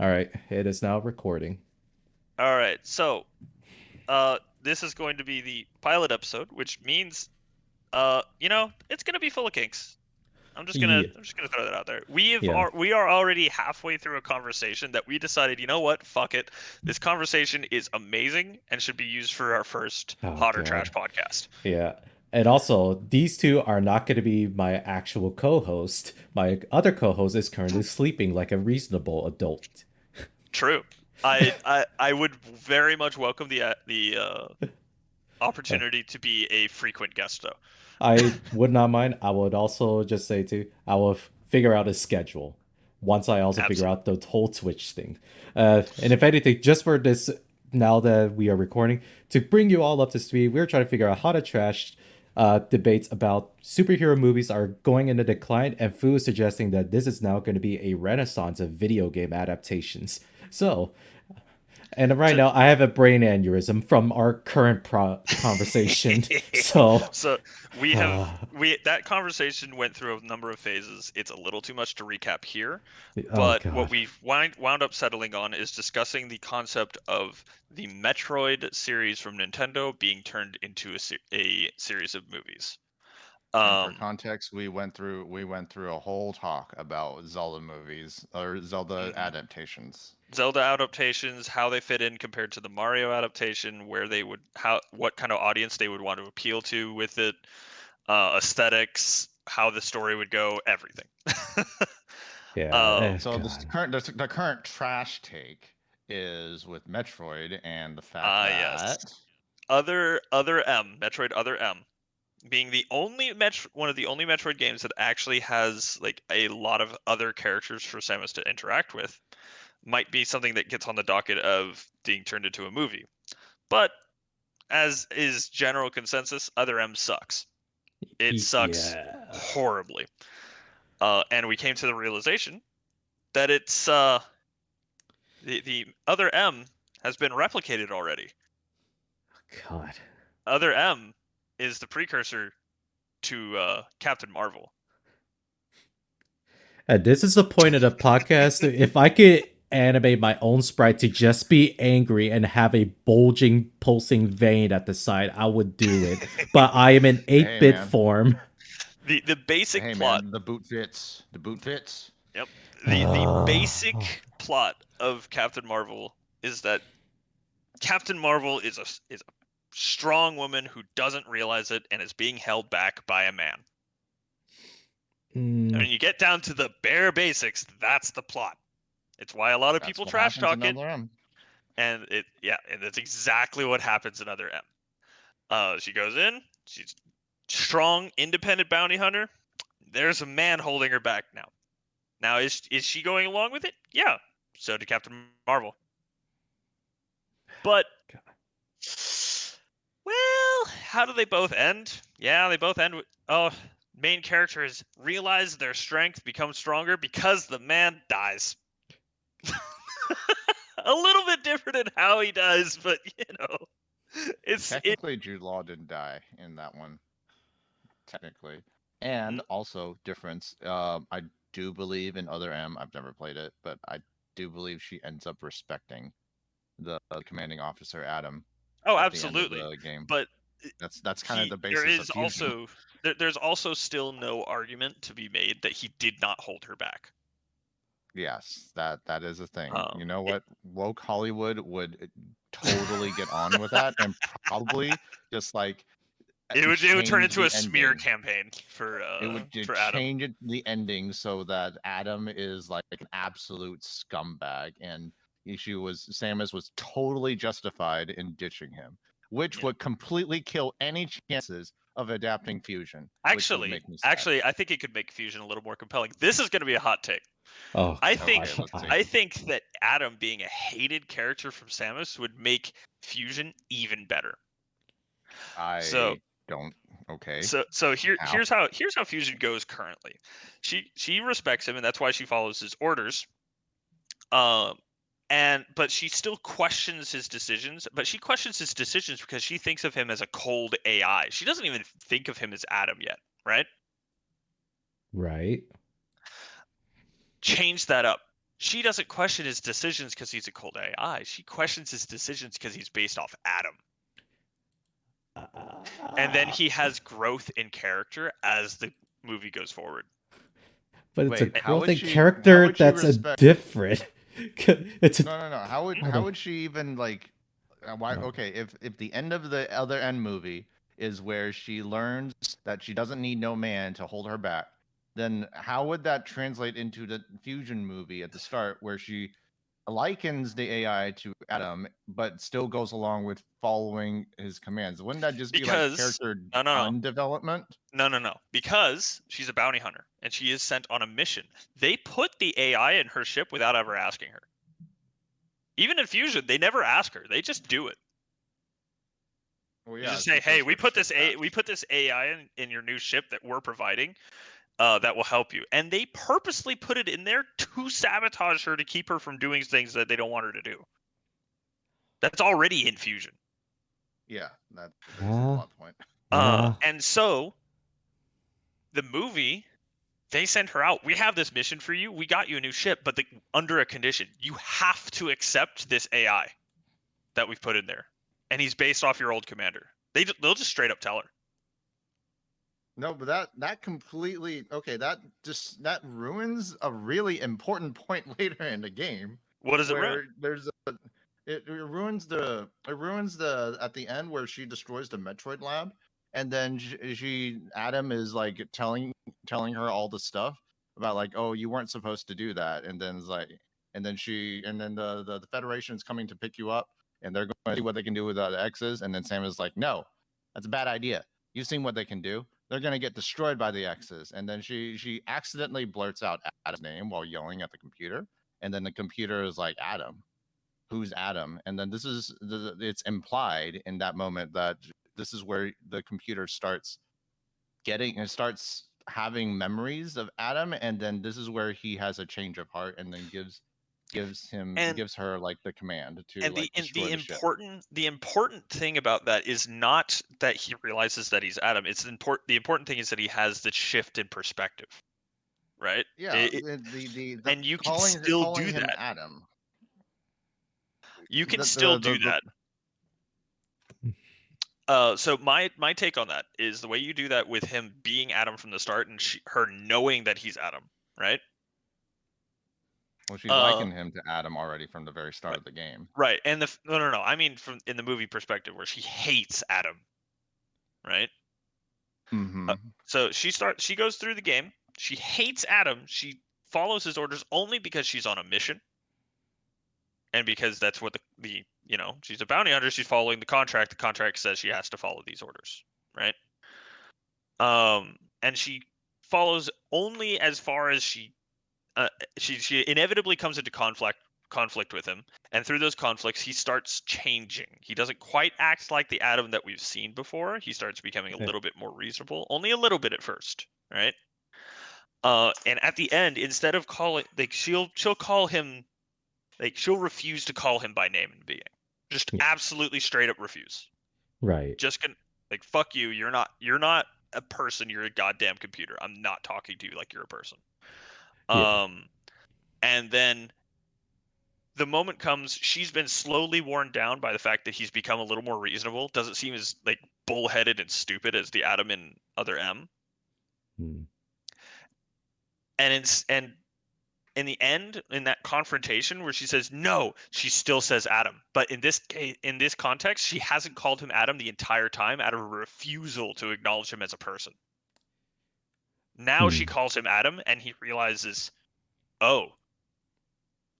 All right, it is now recording. All right, so this is going to be the pilot episode, which means it's gonna be full of kinks. I'm just gonna Yeah, I'm just gonna throw that out there. yeah. We are already halfway through a conversation that we decided, you know what, fuck it. This conversation is amazing and should be used for our first Oh Hot or Trash God. podcast. Yeah. And also, these two are not going to be my actual co-host. My other co-host is currently sleeping like a reasonable adult. True. I would very much welcome the Uh, opportunity to be a frequent guest though. I would not mind. I would also just say too, I will figure out a schedule once I also figure out Absolutely. the whole Twitch thing. And if anything, just for this, now that we are recording, to bring you all up to speed, we're trying to figure out how to trash debates about superhero movies are going into decline, and Fu is suggesting that this is now going to be a renaissance of video game adaptations. So, and right To now, I have a brain aneurysm from our current conversation. So, So we have uh, we that conversation went through a number of phases. It's a little too much to recap here, oh but what god. we've wound up settling on is discussing the concept of the Metroid series from Nintendo being turned into a series of movies. And for Um, context, we went through a whole talk about Zelda movies or Zelda mhm. adaptations. Zelda adaptations, how they fit in compared to the Mario adaptation, where they would what kind of audience they would want to appeal to with it, aesthetics, how the story would go, everything. Yeah, um, So god. the current trash take is with Metroid and the fact yes, that other M, Metroid Other M, being the only one of the only Metroid games that actually has like a lot of other characters for Samus to interact with, might be something that gets on the docket of being turned into a movie. But as is general consensus, Other M sucks. It sucks Yeah. horribly. And we came to the realization that it's the Other M has been replicated already. God. Other M is the precursor to Captain Marvel. This is the point of the podcast. If I could animate my own sprite to just be angry and have a bulging, pulsing vein at the side, I would do it. But I am in hey 8-bit man, form. The basic hey plot. man, the boot fits. The boot fits. Yep. The Oh, basic plot of Captain Marvel is that Captain Marvel is a strong woman who doesn't realize it and is being held back by a man. And mm, when you get down to the bare basics, that's the plot. It's why a lot of That's people what trash happens talk in it, Other M. and that's exactly what happens in Other M. She goes in, she's strong, independent bounty hunter. There's a man holding her back now. Now is she going along with it? Yeah. So did Captain Marvel. But well, how do they both end? Yeah, they both end with main characters realize their strength becomes stronger because the man dies. A little bit different in how he dies, but it's it. Technically, Jude Law didn't die in that one. Technically, and also difference. I do believe in Other M. I've never played it, but I do believe she ends up respecting the commanding officer Adam Oh, at the end of absolutely. the game. But That's kind of he the there basis of is fusion. also there's also still no argument to be made that he did not hold her back. Yes, that is a thing. You know It, what? Woke Hollywood would totally get on with that and probably just like it would turn change into a the smear ending. campaign It would for Adam. change the ending so that Adam is like an absolute scumbag, and Samus was totally justified in ditching him, which Yeah. would completely kill any chances of adapting fusion, which would Actually, make me sad. actually, I think it could make Fusion a little more compelling. This is going to be a hot take. oh I Okay, think god. let's see. I think that Adam being a hated character from Samus would make Fusion even better. So I don't. Okay, here's how? how Fusion goes currently. She respects him and that's why she follows his orders. Um but she still questions his decisions, but she questions his decisions because she thinks of him as a cold AI. She doesn't even think of him as Adam yet, right? Right? Change that up. She doesn't question his decisions because he's a cold AI. She questions his decisions because he's based off Adam. And then he has growth in character as the movie goes forward. But it's a Wait, how growth would in she? How character would she that's a respect? different. It's a, No. I How don't would she even like? Why? know. Okay, if the end of the other end movie is where she learns that she doesn't need no man to hold her back, then how would that translate into the fusion movie at the start where she likens the AI to Adam, but still goes along with following his commands? Wouldn't that just be like Because character no. undevelopment? No. Because she's a bounty hunter and she is sent on a mission. They put the AI in her ship without ever asking her. Even in Fusion, they never ask her. They just do it. Well, You yeah, just it's say, "Hey, because we her put ship this crashed. AI in your new ship that we're providing that will help you." And they purposely put it in there to sabotage her to keep her from doing things that they don't want her to do. That's already in Fusion. Yeah, that is the Yeah, plot point. yeah. And so the movie, they send her out. We have this mission for you. We got you a new ship, but under a condition. You have to accept this AI that we've put in there, and he's based off your old commander. They'll just straight up tell her. No, but that completely okay. That ruins a really important point later in the game, What does it ruin? where it ruins the at the end where she destroys the Metroid lab, and then Adam is like telling her all the stuff about like, oh, you weren't supposed to do that, and then it's like, and then the Federation's coming to pick you up, and they're going to see what they can do with the X's, and then Sam is like, no, that's a bad idea. You've seen what they can do. They're gonna get destroyed by the X's. And then she accidentally blurts out Adam's name while yelling at the computer. And then the computer is like, Adam, who's Adam? And then it's implied in that moment that this is where the computer starts having memories of Adam, and then this is where he has a change of heart and then And gives her like the command to and like destroy the ship. the important thing about that is not that he realizes that he's Adam. It's the important thing is that he has the shift in perspective, right? Yeah, the And you can still calling do him that. Adam. You can still do The that. So my take on that is the way you do that with him being Adam from the start and her knowing that he's Adam, right? Well, she Uh, likened him to Adam already from the very start of the game. right. And no. I mean, from in the movie perspective, where she hates Adam, right? Mm-hmm. So she goes through the game. She hates Adam. She follows his orders only because she's on a mission, and because that's what she's a bounty hunter. She's following the contract. The contract says she has to follow these orders, right? And she follows only as far as she inevitably comes into conflict with him, and through those conflicts he starts changing. He doesn't quite act like the Adam that we've seen before. He starts becoming a Eh, little bit more reasonable, only a little bit at first, right? And at the end, instead of calling, like, she'll call him, like, she'll refuse to call him by name and being, just yeah, absolutely straight up refuse. right. Just like, fuck you. You're not a person. You're a goddamn computer. I'm not talking to you like you're a person. Yeah. And then the moment comes, she's been slowly worn down by the fact that he's become a little more reasonable. Doesn't seem as like bullheaded and stupid as the Adam in Other M. Hmm. And in the end, in that confrontation where she says no, she still says Adam. But in this context, she hasn't called him Adam the entire time out of a refusal to acknowledge him as a person. Now she Hmm. calls him Adam, and he realizes, oh,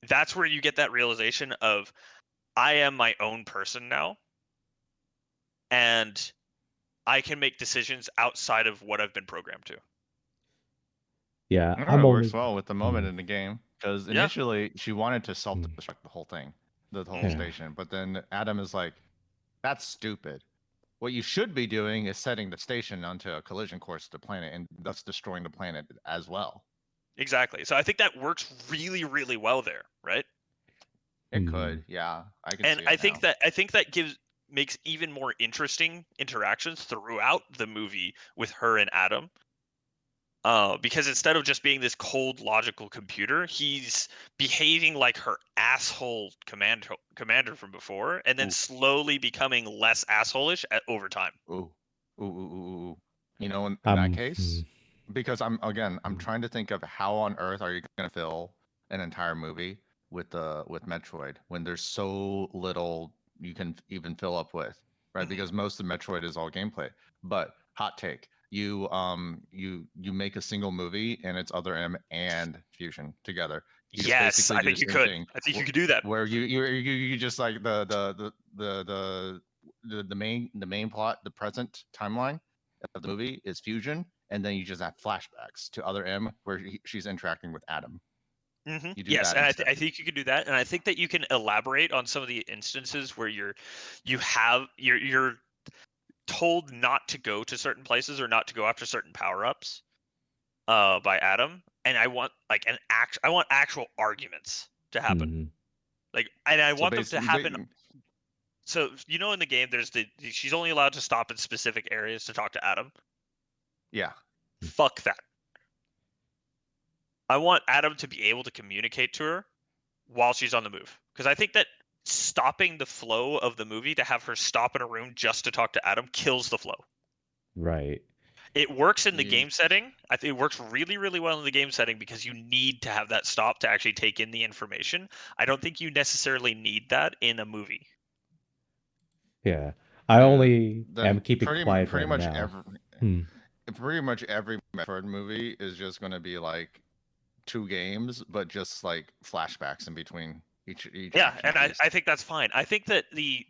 that's where you get that realization of, I am my own person now, and I can make decisions outside of what I've been programmed to. Yeah, No, I'm it works only. well with the moment Hmm. in the game because Yeah, initially she wanted to Hmm. self-destruct the whole thing, the whole mm-hmm. Yeah. station, but then Adam is like, "That's stupid. What you should be doing is setting the station onto a collision course to the planet and thus destroying the planet as well." Exactly. So I think that works really, really well there, right? It Hmm. could, yeah, I can And see it now. I think that makes even more interesting interactions throughout the movie with her and Adam. Because instead of just being this cold, logical computer, he's behaving like her asshole commander from before, and then Ooh. slowly becoming less assholish over time. Ooh. Ooh, ooh, ooh, ooh. You know, in that Um, case, because I'm mm, trying to think of how on earth are you going to fill an entire movie with Metroid when there's so little you can even fill up with, right? Mhm. Because most of Metroid is all gameplay. But hot take, you make a single movie and it's Other M and Fusion together. You just Yes, basically I do think the you same could. thing I think you could do that. where you just like the main plot, the present timeline of the movie is Fusion, and then you just have flashbacks to Other M where she's interacting with Adam. You do Yes, that and instead. I think you can do that, and I think that you can elaborate on some of the instances where you're told not to go to certain places or not to go after certain power ups, by Adam, and I want like I want actual arguments to happen, mm, like, and I So want them to happen. basically, So in the game, there's she's only allowed to stop in specific areas to talk to Adam. yeah. Fuck that. I want Adam to be able to communicate to her while she's on the move, because I think that stopping the flow of the movie to have her stop in a room just to talk to Adam kills the flow. right. It works in the Ye- game setting. I think it works really, really well in the game setting because you need to have that stop to actually take in the information. I don't think you necessarily need that in a movie. Yeah. I only then am keeping quiet right now. Hmm. pretty much every Metroid movie is just going to be like two games, but just like flashbacks in between each Yeah, action and piece. I think that's fine. I think that the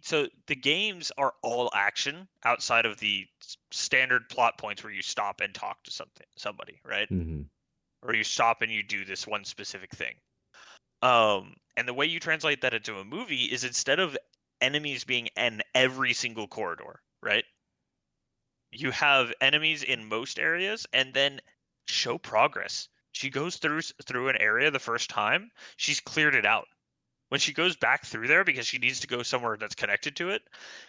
games are all action outside of the standard plot points where you stop and talk to somebody, right? Hmm. Or you stop and you do this one specific thing. And the way you translate that into a movie is instead of enemies being in every single corridor, right? You have enemies in most areas and then show progress. She goes through an area the first time, she's cleared it out. When she goes back through there because she needs to go somewhere that's connected to it,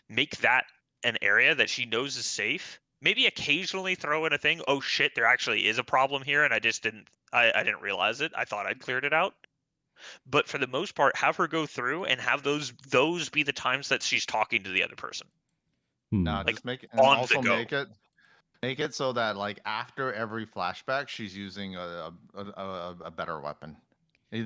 make that an area that she knows is safe. Maybe occasionally throw in a thing, oh shit, there actually is a problem here and I just I didn't realize it. I thought I'd cleared it out. But for the most part, have her go through and have those be the times that she's talking to the other person, Hmm. Now, like just make and on the also go. make it so that like after every flashback, she's using a better weapon. You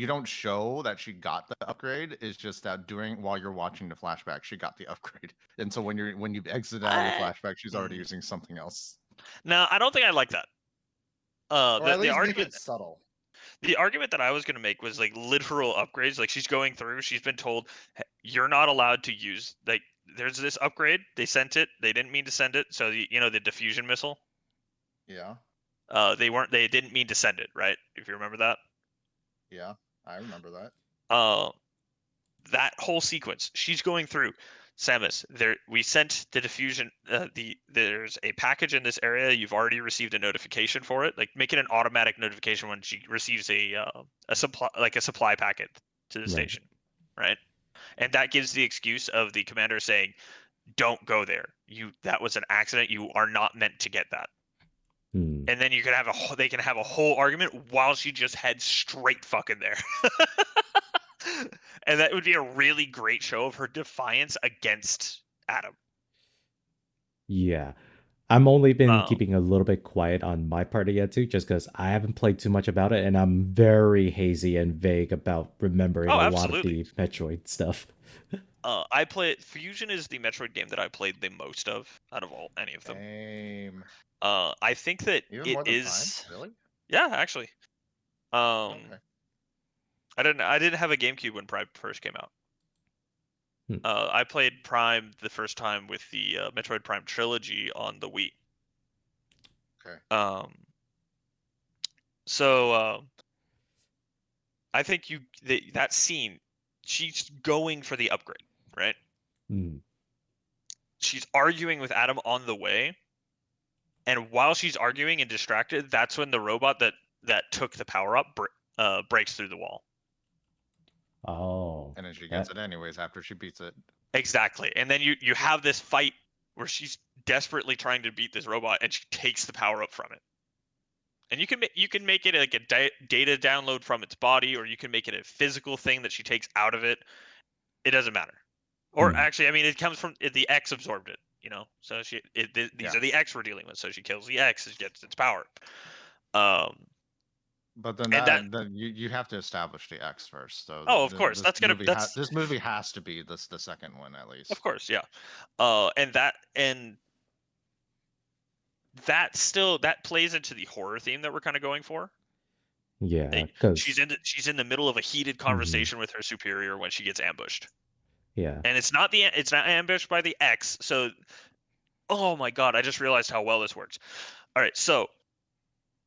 don't show that she got the upgrade. It's just that during while you're watching the flashback, she got the upgrade, and so when you exit out of the I, flashback, she's already mm, using something else. no, I don't think I like that. Or at The least make argument it subtle. the argument that I was going to make was like literal upgrades. Like she's going through, she's been told you're not allowed to use like there's this upgrade. They sent it. They didn't mean to send it. So the diffusion missile. Yeah, They didn't mean to send it, right? If you remember that. yeah, I remember that. Uh, that whole sequence, she's going through. Samus, there we sent the diffusion. There's a package in this area. You've already received a notification for it. Like make it an automatic notification when she receives a supply packet to the Right. station, right? And that gives the excuse of the commander saying, "Don't go there. That was an accident. You are not meant to get that." Hmm. And then they can have a whole argument while she just heads straight fucking there. And that would be a really great show of her defiance against Adam. Yeah. I'm only been Um, keeping a little bit quiet on my part yet too, just because I haven't played too much about it, and I'm very hazy and vague about remembering oh, a lot of absolutely. the Metroid stuff. I play Fusion is the Metroid game that I played the most of out of any of them. Same. I think that Even it more than Prime, is. really? Yeah, actually. Um, Okay. I didn't have a GameCube when Prime first came out. Hmm. I played Prime the first time with the Metroid Prime trilogy on the Wii. Okay. Um, so I think that scene, she's going for the upgrade, right? Hmm. She's arguing with Adam on the way, and while she's arguing and distracted, that's when the robot that took the power up breaks through the wall. Oh, And then she gets that. it anyways after she beats it. Exactly, and then you have this fight where she's desperately trying to beat this robot, and she takes the power up from it. And you can make it like a data download from its body, or you can make it a physical thing that she takes out of it. It doesn't matter. Or Hmm. actually, I mean, it comes from the X absorbed it. So these Yeah. are the X we're dealing with. So she kills the X, it gets its power. Um, But then and that then you have to establish the X first. So of course, this movie has to be the second one at of least. course, yeah. And that plays into the horror theme that we're kind of going for. Yeah, because She's in the middle of a heated conversation with her superior when she gets ambushed, yeah. and it's not ambushed by the X. So, oh my god, I just realized how well this works. All right, so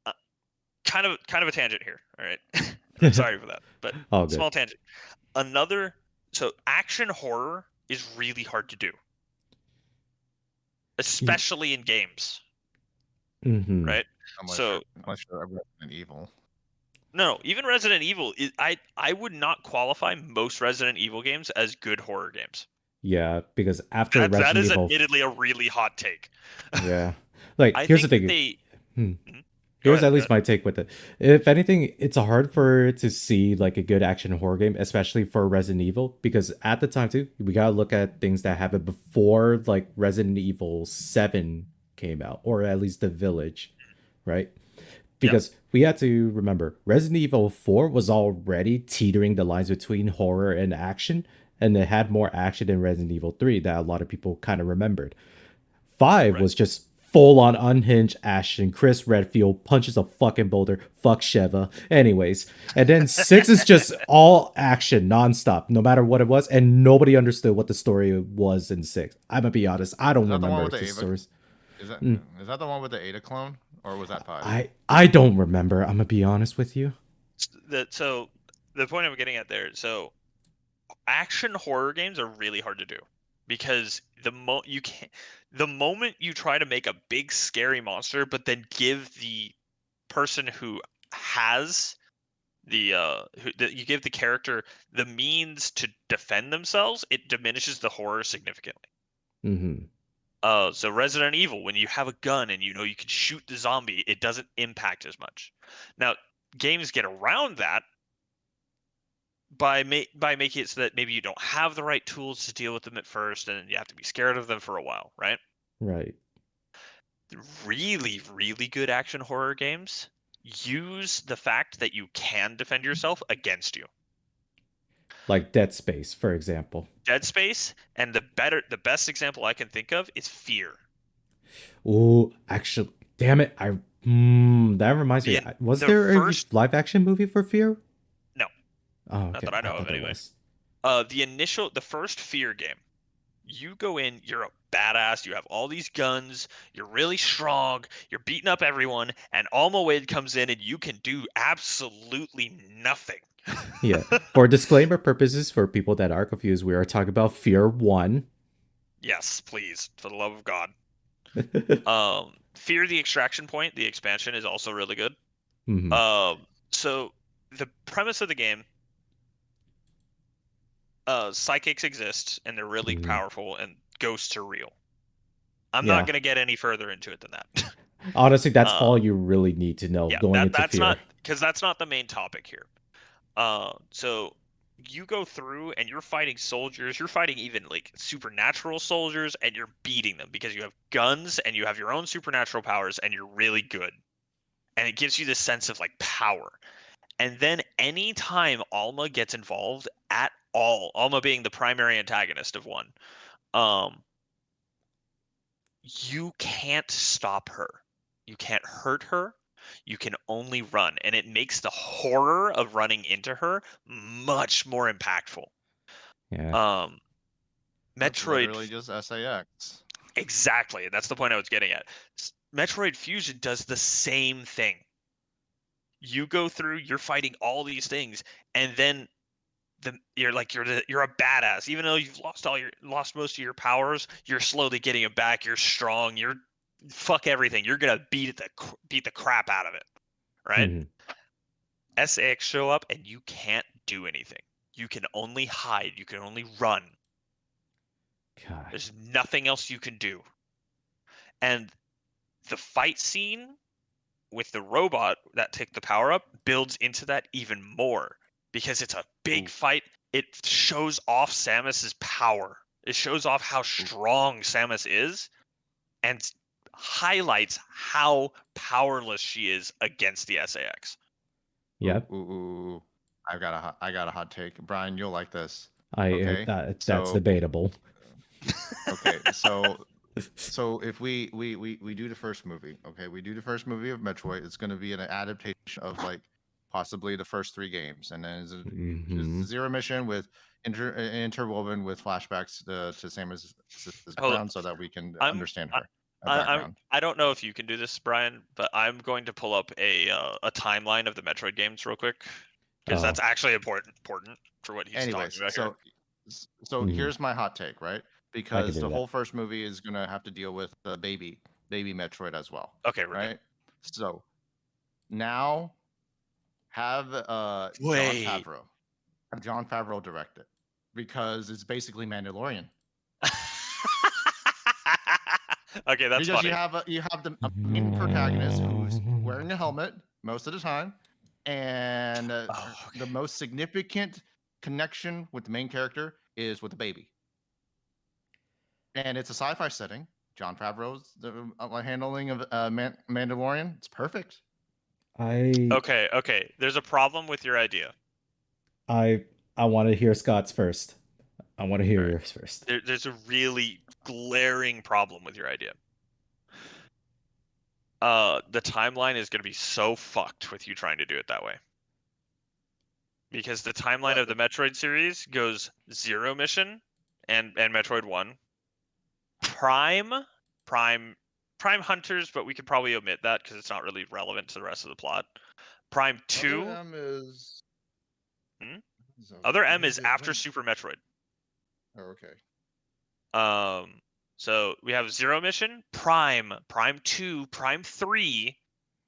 uh, kind of a tangent here. All right, and I'm sorry for that, but All good. small tangent. So action horror is really hard to do, especially in games, Mm-hmm. right? So Unless you're Resident Evil. no, even Resident Evil, I would not qualify most Resident Evil games as good horror games. Yeah, because after That Resident is Evil, admittedly a really hot take. yeah, like I here's the think that thing. they. Hmm. Mhm. Go Here's ahead. at Go least ahead. my take with it. If anything, it's hard for to see like a good action horror game, especially for Resident Evil, because at the time too, we gotta look at things that happened before like Resident Evil 7 came out, or at least the Village, right? Yeah. Because we had to remember Resident Evil 4 was already teetering the lines between horror and action, and it had more action than Resident Evil 3 that a lot of people kind of remembered. 5 Right. was just full on unhinged action. Chris Redfield punches a fucking boulder. Fuck Sheva. Anyways. And then 6 is just all action nonstop, no matter what it was. And nobody understood what the story was in 6. I'm gonna be honest. I Is don't that the one remember with the the Ava? stories. Is that Mm. is that the one with the Ada clone, or was that 5? I don't remember. I'm gonna be honest with you. So the point I'm getting at there. So action horror games are really hard to do because the moment you try to make a big scary monster, but then give the person who has you give the character the means to defend themselves, it diminishes the horror significantly. Hmm. So Resident Evil, when you have a gun and you know you can shoot the zombie, it doesn't impact as much. Now, games get around that by making it so that maybe you don't have the right tools to deal with them at first, and you have to be scared of them for a while, right? Right. Really, really good action horror games use the fact that you can defend yourself against you. Like Dead Space, for example. Dead Space, and the best example I can think of is Fear. Oh, actually, damn it. That reminds me. The Was the there a first live action movie for Fear? No, Oh, not okay. that I I know of thought there anyway. was. The first Fear game, you go in, you're a badass, you have all these guns, you're really strong, you're beating up everyone, and Alma Wade comes in and you can do absolutely nothing. Yeah. For disclaimer purposes, for people that are confused, we are talking about Fear 1. Yes, please, for the love of God. Fear the Extraction Point, the expansion is also really good. Hmm. So the premise of the game, psychics exist and they're really Hmm. powerful and ghosts are real. I'm not Yeah. going to get any further into it than that. Honestly, that's uh, all you really need to know yeah, going into that's Fear. not because that's not the main topic here. So you go through and you're fighting soldiers, you're fighting even like supernatural soldiers, and you're beating them because you have guns and you have your own supernatural powers and you're really good. And it gives you this sense of like power. And then anytime Alma gets involved at all, Alma being the primary antagonist of one, um, you can't stop her. You can't hurt her. You can only run. And it makes the horror of running into her much more impactful. Yeah. Um, That's Metroid, literally just SAX. exactly. That's the point I was getting at. Metroid Fusion does the same thing. You go through, you're fighting all these things, and then you're a badass. Even though you've lost most of your powers, you're slowly getting it back. You're strong. You're fuck everything. You're gonna beat the crap out of it, right? Hmm. SAX show up and you can't do anything. You can only hide. You can only run. God. There's nothing else you can do. And the fight scene with the robot that take the power up builds into that even more because it's a big fight. It shows off Samus's power. It shows off how strong Samus is and highlights how powerless she is against the SAX. Yep. Ooh. I got a hot take. Brian, you'll like this. Okay. Okay. That's debatable. Okay. So if we do the first movie, okay, we do the first movie of Metroid, it's going to be an adaptation of like possibly the first 3 games, and then it's Mhm. Zero Mission with interwoven with flashbacks to Samus's Hold background, so that we can I'm understand I, her I'm background. I don't know if you can do this, Brian, but I'm going to pull up a timeline of the Metroid games real quick because that's Oh. actually important for what he's talking Anyways, about here. so Mhm. here's my hot take, right? I can Because do the that. whole first movie is gonna have to deal with the baby Metroid as well, Okay, we're good. right? So now have Wait. John Favreau direct it, because it's basically Mandalorian. Okay, that's Because funny. you have the main protagonist who's wearing a helmet most of the time, and Oh, the okay. most significant connection with the main character is with the baby. And it's a sci-fi setting. John Favreau's handling of Mandalorian. It's perfect. Okay. There's a problem with your idea. I I want to hear Scott's first. I want to hear All right. yours first. There's a really glaring problem with your idea. The timeline is going to be so fucked with you trying to do it that way. Because the timeline But of the Metroid series goes Zero Mission and Metroid 1, Prime, Prime Hunters, but we could probably omit that because it's not really relevant to the rest of the plot. Prime Other 2, M is Other when M is is it? after Super Metroid. Oh, okay. So we have Zero Mission, Prime 2, Prime 3,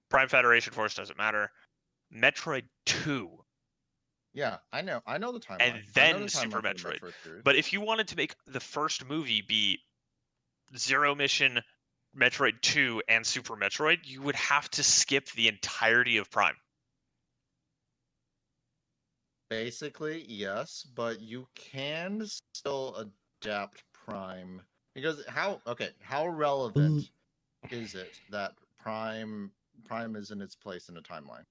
Prime Federation Force doesn't matter, Metroid 2, Yeah, I know the and timeline. I know the then Super timeline for the Metroid. Metroid series. But if you wanted to make the first movie be Zero Mission, Metroid 2, and Super Metroid, you would have to skip the entirety of Prime. Basically, yes, but you can still adapt Prime, because how relevant is it that Prime is in its place in the timeline?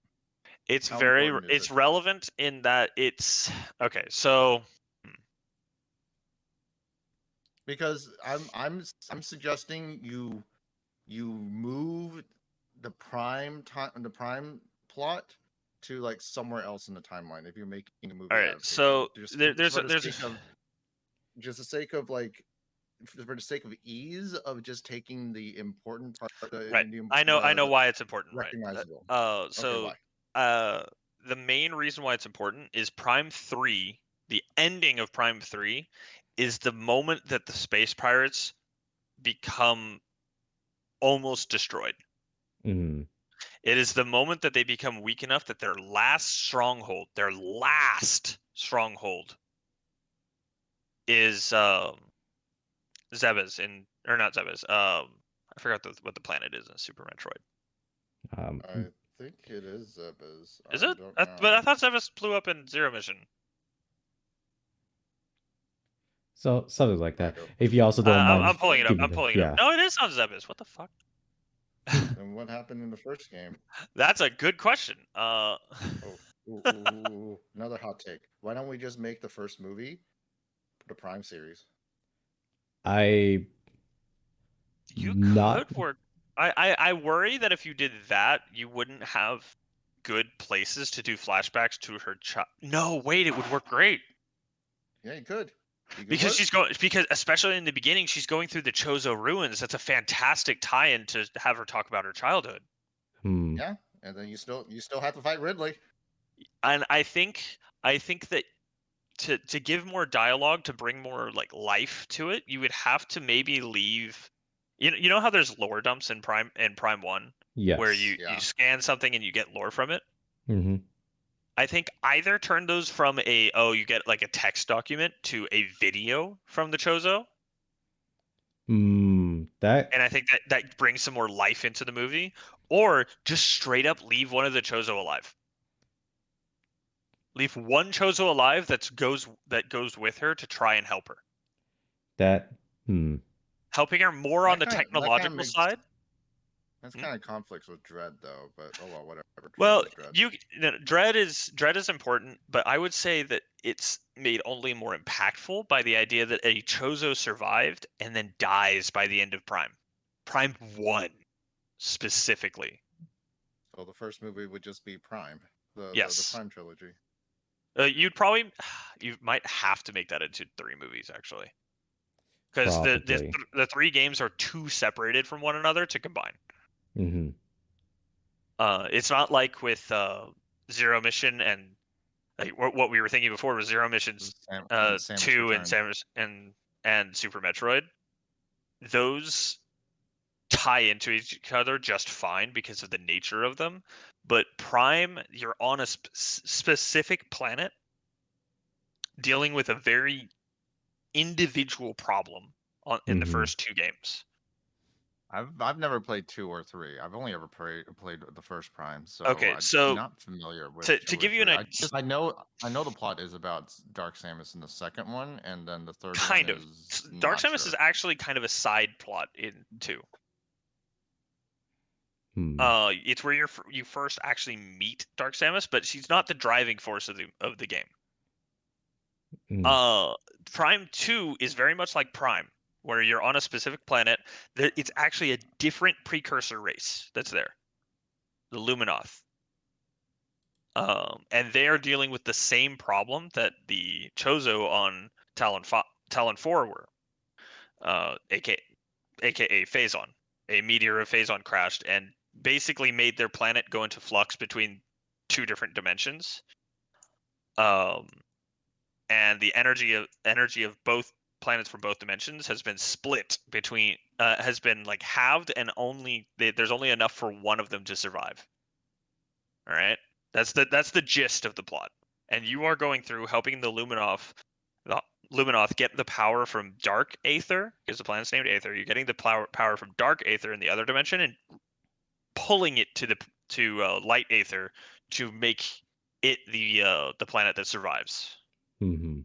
How important is It's it? relevant in that it's okay. So Because I'm suggesting you move the Prime plot to like somewhere else in the timeline if you're making a all movie right. adaptation. So there's Just the sake of like for the sake of ease of just taking the important part, right. I know the why it's important, right? recognizable. Okay, So why? the main reason why it's important is Prime 3, the ending of Prime 3 is the moment that the space pirates become almost destroyed. Mhm. It is the moment that they become weak enough that their last stronghold is Zebes or not Zebes. I forgot what the planet is in Super Metroid. I think it is Zebes. Is I it? don't But I know. thought Zebes blew up in Zero Mission. So something like I that. don't. If you also don't I'm mind pulling it up. giving the yeah. No, it is on Zebes. What the fuck? Then what happened in the first game? That's a good question. Oh, ooh, another hot take. Why don't we just make the first movie the Prime series? I You not could work. I worry that if you did that, you wouldn't have good places to do flashbacks to her child. No, wait, it would work great. Yeah, you could. You could Because work. she's going because especially in the beginning, she's going through the Chozo ruins. That's a fantastic tie-in to have her talk about her childhood. hmm. Yeah, and then you still have to fight Ridley. And I think that to give more dialogue, to bring more like life to it, you would have to maybe leave. You know how there's lore dumps in Prime 1 where Yes. you Yeah. scan something and you get lore from it. Hmm. I think either turn those from you get like a text document to a video from the Chozo, That And I think that brings some more life into the movie, or just straight up leave one of the Chozo alive. Leave one Chozo alive that goes with her to try and help her, that hmm helping her more on the That kind of technological makes side. that's Hmm? kind of conflicts with Dread though. But oh well, whatever. Dread Well, is Dread. Dread is important, but I would say that it's made only more impactful by the idea that a Chozo survived and then dies by the end of Prime. Prime 1 specifically. So the first movie would just be Prime, the Yes. Prime trilogy. You might have to make that into 3 movies actually. Because probably. the 3 games are too separated from one another to combine. Hmm. It's not like with Zero Mission and like what we were thinking before was Zero Missions And Samus 2 and Returns. Samus and Super Metroid. Those tie into each other just fine because of the nature of them. But Prime, you're on a specific planet dealing with a very individual problem in the Hmm. first 2 games. I've never played 2 or 3. I've only ever played the first Prime, so Okay, I'm so not familiar with to 2 or give you an 3. I know the plot is about Dark Samus in the second one, and then the third one kind of is Dark not Samus is sure. actually kind of a side plot in 2. Hmm. It's where you first actually meet Dark Samus, but she's not the driving force of the game. Mm. Prime 2 is very much like Prime, where you're on a specific planet. It's actually a different precursor race that's there, the Luminoth. And they are dealing with the same problem that the Chozo on Talon 4 were, aka Phazon. A meteor of Phazon crashed and basically made their planet go into flux between 2 different dimensions. Um, and the energy of both planets from both dimensions has been split between has been like halved, and there's only enough for one of them to survive. All right, that's the gist of the plot, and you are going through helping the Luminoth get the power from Dark Aether, because the planet's named Aether. You're getting the power from Dark Aether in the other dimension and pulling it to Light Aether to make it the planet that survives. Hmm.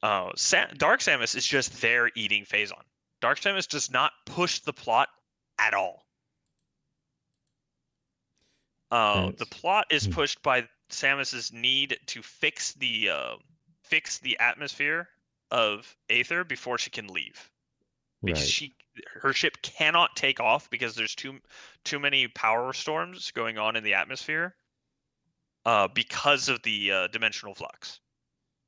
Dark Samus is just there eating Phazon. Dark Samus does not push the plot at all. The That's plot is pushed by Samus's need to fix the atmosphere of Aether before she can leave, because right. her ship cannot take off because there's too many power storms going on in the atmosphere because of the dimensional flux.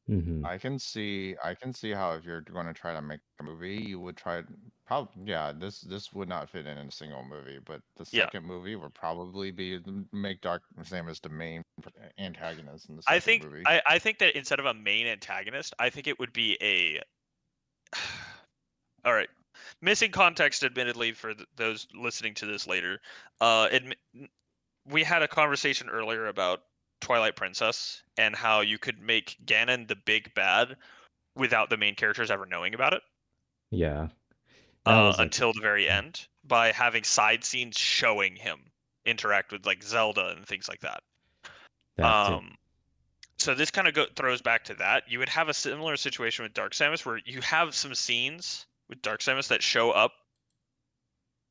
Hmm. I can see how if you're going to try to make a movie, you would try probably this would not fit in a single movie, but the Yeah, second movie would probably be make Dark Samus the main antagonist in the I second think movie. I think that instead of a main antagonist, I think it would be a all right. Missing context, admittedly, for those listening to this later. We had a conversation earlier about Twilight Princess and how you could make Ganon the big bad without the main characters ever knowing about it Yeah. That was a until the very end by having side scenes showing him interact with like Zelda and things like that. that too. Um, so this kind of throws back to that. You would have a similar situation with Dark Samus where you have some scenes with Dark Samus that show up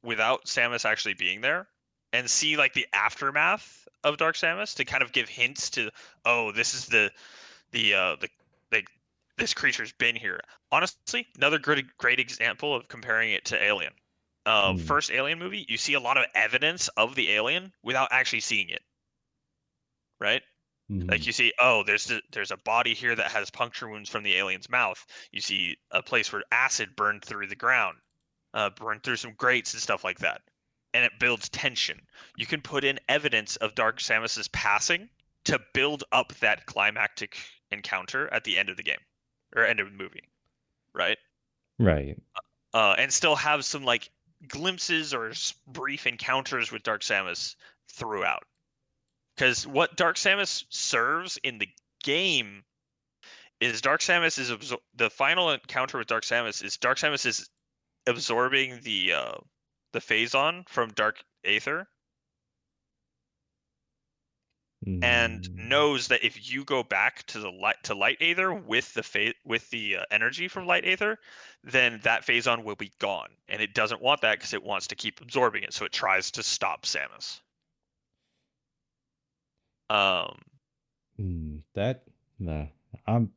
without Samus actually being there, and see like the aftermath of Dark Samus to kind of give hints to, oh, this is the like this creature's been here. Honestly, another great example of comparing it to Alien. Mm. First Alien movie, you see a lot of evidence of the alien without actually seeing it, right? Hmm. Like you see, oh, there's a body here that has puncture wounds from the alien's mouth. You see a place where acid burned through the ground, burned through some grates and stuff like that, and it builds tension. You can put in evidence of Dark Samus's passing to build up that climactic encounter at the end of the game or end of the movie, right? Right. And still have some like glimpses or brief encounters with Dark Samus throughout. Because what Dark Samus serves in the game is the final encounter with Dark Samus is absorbing the phazon from Dark Aether, and Mm, knows that if you go back to the light Aether with the energy from light Aether, then that phazon will be gone, and it doesn't want that because it wants to keep absorbing it, so it tries to stop Samus. Um, that no, I'm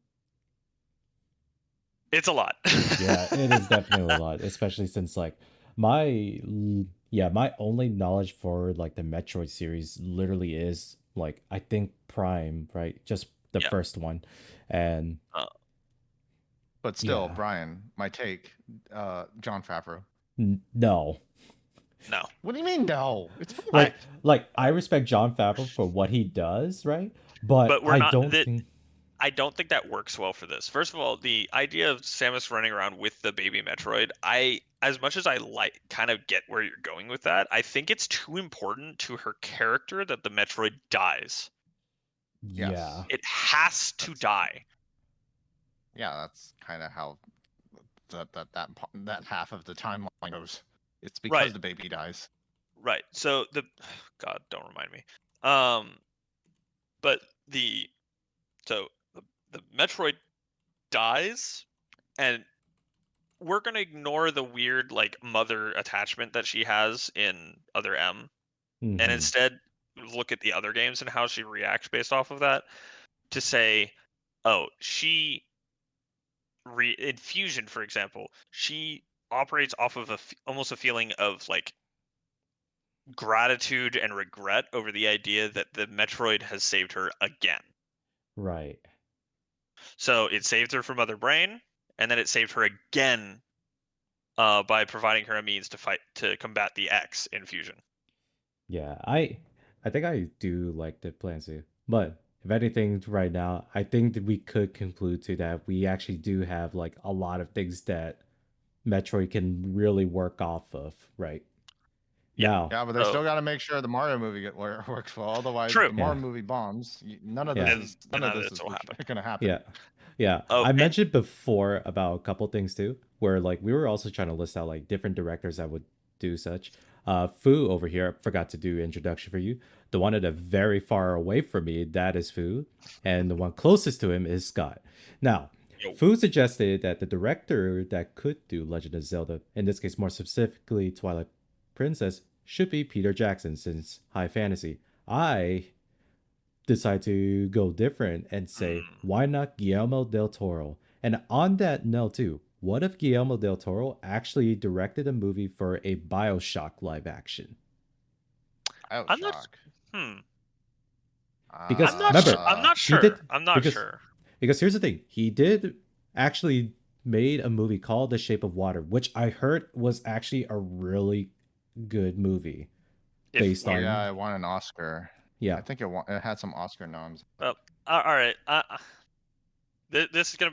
it's a lot. yeah, it is definitely a lot, especially since like my only knowledge for like the Metroid series literally is like I think Prime, right? Just the Yeah. first one. And Uh, But still, yeah, Brian, my take, John Favreau. no. no, What do you mean no? It's I. perfect. Like I respect John Favreau for what he does, right? But But we're I not don't that. think I don't think that works well for this. First of all, the idea of Samus running around with the baby Metroid, as much as I like kind of get where you're going with that, I think it's too important to her character that the Metroid dies. yeah, Yes. It has to That's die. yeah, that's kind of how that half of the timeline goes. It's Right, because the baby dies. right. So the God, don't remind me. Um, but the Metroid dies, and we're gonna ignore the weird like mother attachment that she has in Other M, and hmm instead look at the other games and how she reacts based off of that to say, oh, in Fusion, for example, she operates off of almost a feeling of like gratitude and regret over the idea that the Metroid has saved her again. right. So it saved her from Mother Brain, and then it saved her again by providing her a means to combat the X in Fusion. Yeah, I think I do like the plans too. But if anything, right now, I think that we could conclude to that we actually do have like a lot of things that Metroid can really work off of, right? Yeah. Now, Yeah, but they So still got to make sure the Mario movie works well. Otherwise, true. the yeah, Mario movie bombs. yeah, None of None of this this is will happen. going to happen. yeah, yeah. Oh, I and mentioned before about a couple things too, where like we were also trying to list out like different directors that would do such. Fu over here forgot to do introduction for you. The one that are very far away from me, that is Fu, and the one closest to him is Scott. Now, yo, Fu suggested that the director that could do Legend of Zelda, in this case more specifically Twilight Princess, should be Peter Jackson since high fantasy. I decide to go different and say, mm, why not Guillermo del Toro? And on that note, too, what if Guillermo del Toro actually directed a movie for a Bioshock live action? I'm not. Bioshock. Hmm. Because I'm remember, not he sure. did I'm not because sure here's the thing, he did actually made a movie called The Shape of Water, which I heard was actually a really good movie if based weird. Yeah, on it won an Oscar. yeah I think it had some Oscar noms. Well, all right. This is gonna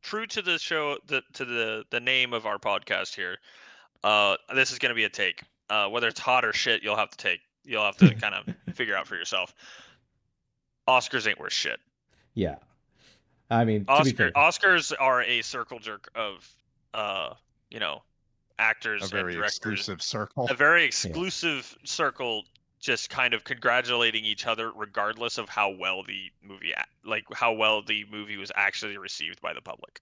true to the show, to the name of our podcast here. This is gonna be a take. Whether it's hot or shit, you'll have to take. You'll have to kind of figure out for yourself. Oscars ain't worth shit. yeah. I mean, to be fair, Oscars are a circle jerk of, uh, you know, A actors and very directors, exclusive circle. a very yeah. exclusive circle, just kind of congratulating each other regardless of how well the how well the movie was actually received by the public.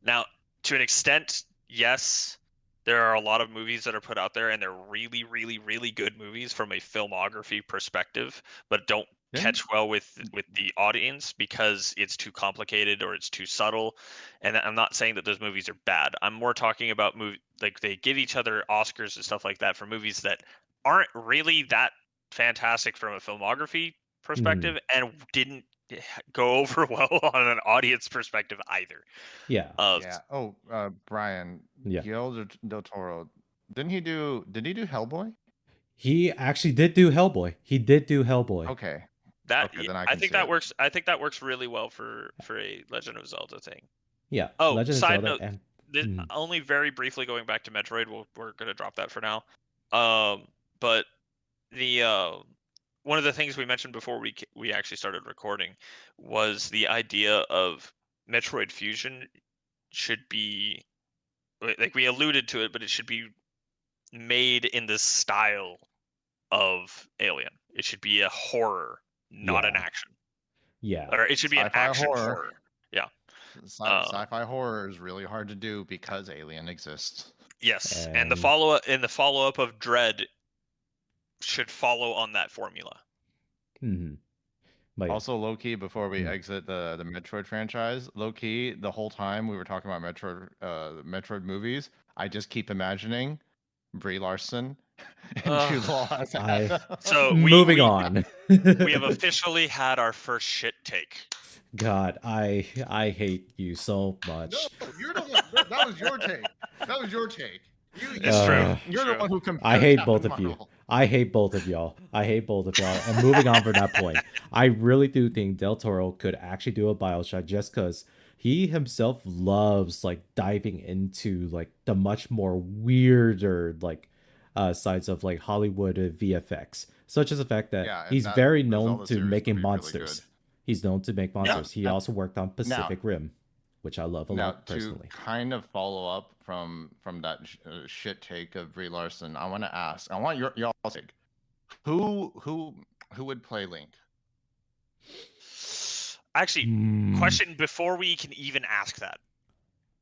Now, to an extent, yes, there are a lot of movies that are put out there and they're really, really, really good movies from a filmography perspective, but don't Didn't catch well with the audience because it's too complicated or it's too subtle. And I'm not saying that those movies are bad. I'm more talking about like they give each other Oscars and stuff like that for movies that aren't really that fantastic from a filmography Mhm. perspective and didn't go over well on an audience perspective either. Yeah. Uh, Yeah. Oh, Brian, Yeah. Guillermo del Toro. Didn't he do? Did he do Hellboy? He actually did do Hellboy. He did do Hellboy. Okay. that Okay, then I I can think see that it. works. I think that works really well for a Legend of Zelda thing. Yeah, Oh, Legend of side Zelda note, and this, mm, only very briefly going back to Metroid. We're gonna drop that for now. But the one of the things we mentioned before we actually started recording was the idea of Metroid Fusion should be like we alluded to it, but it should be made in the style of Alien. It should be a horror, not an Yeah. action, Yeah. or it should be an Sci-fi action horror. horror. Yeah. Uh, Sci-fi horror is really hard to do because Alien exists. yes, and the And follow up of Dread should follow on that formula. mhm. But yeah. Also, low key, before we Mm. exit the Metroid franchise, low key, the whole time we were talking about Metroid movies, I just keep imagining Brie Larson and Jude Law as I Adam. So moving on. we have officially had our first shit take. God, I hate you so No, much. you're the one. That was your take. That was your take. It's true. You're the one who compared I hate Captain both of you. Marvel. I hate both of y'all. I hate both of y'all. And moving on from that point, I really do think Del Toro could actually do a Bioshock just because he himself loves like diving into like the much more weirder like sides of like Hollywood VFX, such as the fact that Yeah, and he's that very the known Zelda to series making could be really good. monsters. He's known to make Yeah, monsters. He also worked on now, Pacific Rim, which I love a now lot to personally. kind of follow up from that shit take of Brie Larson, I want to ask. I want y'all's take. Who would play Link? Actually, Hmm. question before we can even ask that.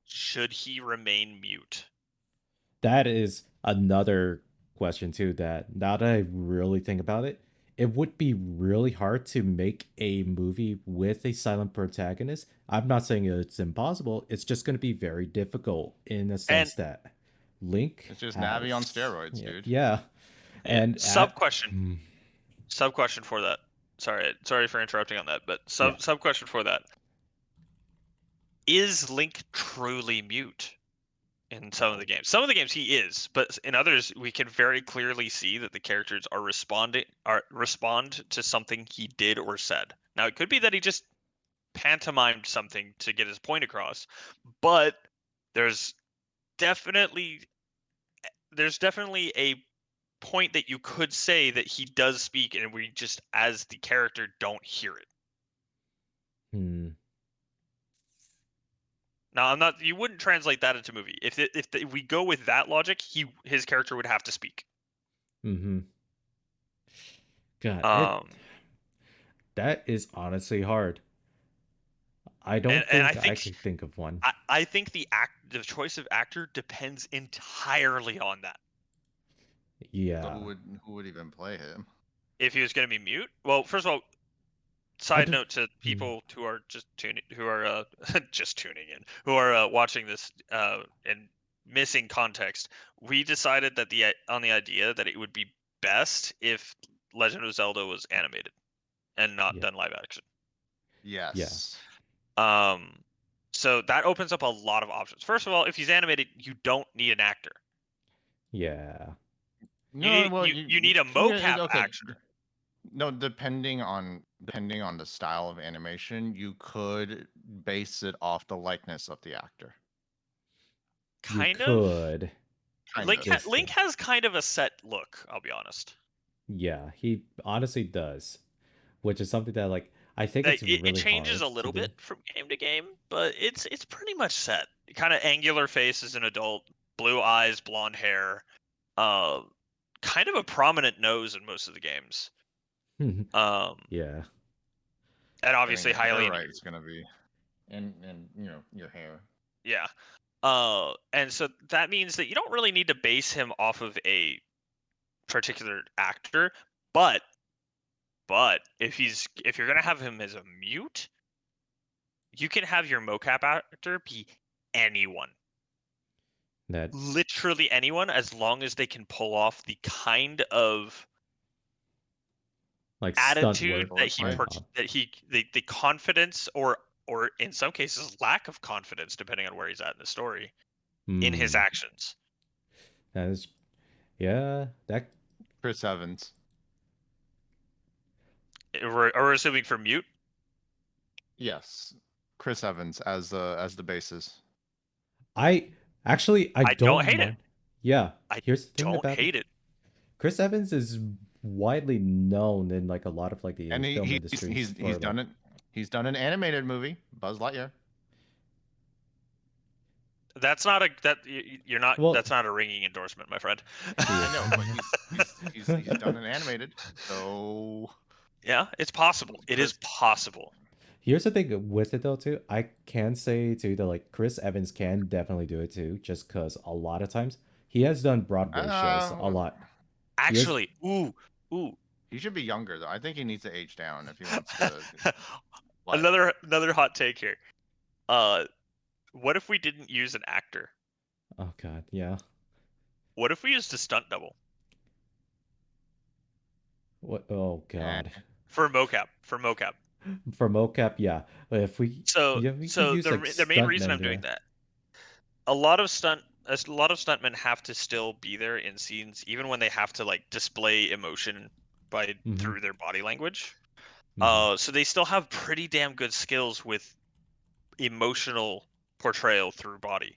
Should he remain mute? That is another question too, that now that I really think about it, it would be really hard to make a movie with a silent protagonist. I'm not saying it's impossible, it's just going to be very difficult in a And sense that Link It's just Navi on has steroids, yeah, dude. yeah. And sub at question for that. Sorry for interrupting on that, but yeah, sub question for that. Is Link truly mute in some of the games? Some of the games he is, but in others we can very clearly see that the characters are respond to something he did or said. Now it could be that he just pantomimed something to get his point across, but there's definitely a point that you could say that he does speak and we just as the character don't hear it. hmm, Now I'm not you wouldn't translate that into movie. If we go with that logic, his character would have to speak. mm-hmm. God, Um that is honestly hard. I and don't I think I think could think of one. I think the choice of actor depends entirely on that. So Yeah. who would even play him? If he was going to be mute, well, first of all, I side don't, note to hmm, people who are just tuning who are just tuning in, who are watching this and missing context, we decided that on the idea that it would be best if Legend of Zelda was animated and not yeah, done live action. yeah, Yes. So that opens up a lot of options. First of all, if he's animated, you don't need an actor. yeah. No, well, You need a mocap okay. actor. No, depending on the style of animation, you could base it off the likeness of the actor. You Kind of. Kind Link of. Link has kind of a set look, I'll be honest. Yeah, he honestly does, which is something that like I think it's It really changes hard a to little do. bit from game to game, but it's pretty much set. Kind of angular face as an adult, blue eyes, blonde hair, uh, kind of a prominent nose in most of the games. Yeah, And Getting obviously your hair highly right animated. is gonna be, and your hair. Yeah. And so that means that you don't really need to base him off of a particular actor, but if you're gonna have him as a mute, you can have your mocap actor be anyone. that Literally anyone, as long as they can pull off the kind of like stunt attitude work. that he Swordplay. the confidence or in some cases lack of confidence, depending on where he's at in the story, in his Hmm, actions. that is, yeah, that Chris Evans. We're assuming for mute. Yes, Chris Evans as the basis. I actually I I don't don't hate it. mind. Yeah, I here's the thing don't about it. hate it. Chris Evans is widely known in like a lot of like the And film industries for he's like done it. He's done an animated movie, Buzz Lightyear. That's not a you're not. Well, That's not a ringing endorsement, my friend. yeah. I know, but he's done an animated, so Yeah, it's possible. It is Chris. possible. Here's the thing with it though too. I can say too that like Chris Evans can definitely do it too, just because a lot of times he has done Broadway shows a Uh, lot. He has Actually, ooh. he should be younger though. I think he needs to age down if he wants to. What? Another hot take here. What if we didn't use an actor? oh god, yeah. What if we used a stunt double What oh Eh. god. for mocap? For mocap. For mocap, yeah. But if we So yeah, we could so use like the main reason stuntmen I'm doing there. that, a lot of stuntmen have to still be there in scenes, even when they have to like display emotion by Mm-hmm. through their body language. Mm-hmm. So they still have pretty damn good skills with emotional portrayal through body,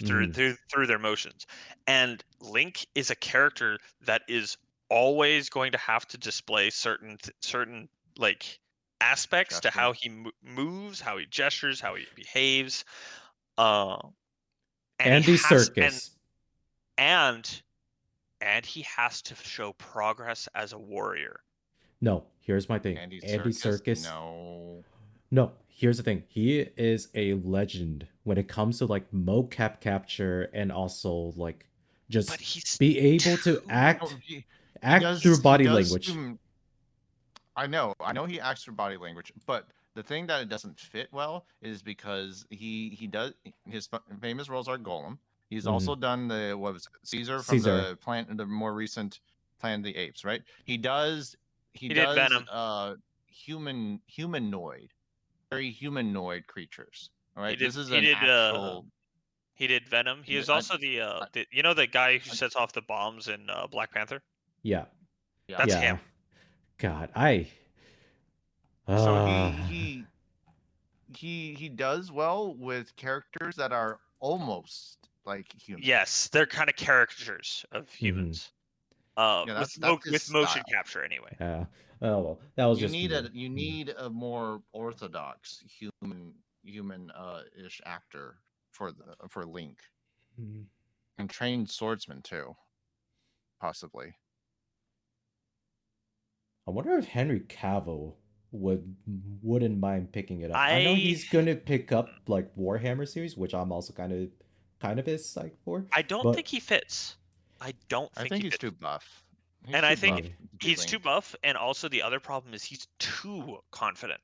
Mm-hmm. through their motions. And Link is a character that is always going to have to display certain like aspects to Gesture. how he moves, how he gestures, how he behaves. Uh, and he Andy has Serkis. and and he has to show progress as a warrior. No, here's my thing. Andy Andy Serkis. Serkis. No. No, here's the thing. He is a legend when it comes to like mocap capture and also like But just he's be able to too No, he act through does. He body does. language. I know. I know he acts for body language, but the thing that it doesn't fit well is because he does his famous roles are Golem. He's Mhm. also done the what was it, Caesar from Caesar. the more recent Planet of the Apes, right? He he did does Venom. humanoid, very humanoid creatures. All He right, did this is he an did actual. he did Venom. He is I, also I, the you know the guy who sets off the bombs in Black Panther? Yeah. yeah. That's Yeah. him. God, I So uh he does well with characters that are almost like human. Yes, they're kind of caricatures of mhm. humans. Yeah, With that's his motion style. capture anyway. Yeah. Oh well, that was just me. You Mhm. need a more orthodox human ish actor for Link, Mhm. and trained swordsman too, possibly. I wonder if Henry Cavill wouldn't mind picking it up. I know I he's gonna pick up like Warhammer series, which I'm also kind of is psyched for, I don't think but he fits. I don't I think think he he's fits. too buff. He's And I too think buff yeah. to be he's too Link. buff, and also the other problem is he's too confident.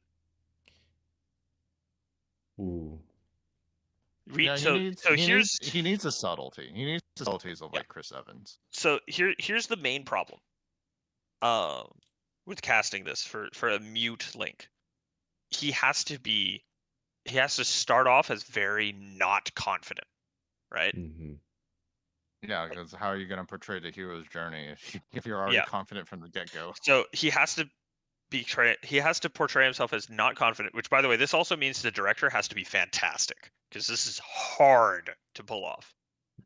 Ooh. Yeah, So here's he needs a subtlety. He needs the subtleties of yeah. like Chris Evans. So here's the main problem. Um, with casting this for a mute Link, he has to be he has to start off as very not confident, right? Mm-hmm. Yeah, because how are you going to portray the hero's journey if you're already Yeah. confident from the get go? So he has to portray himself as not confident, which by the way, this also means the director has to be fantastic because this is hard to pull off.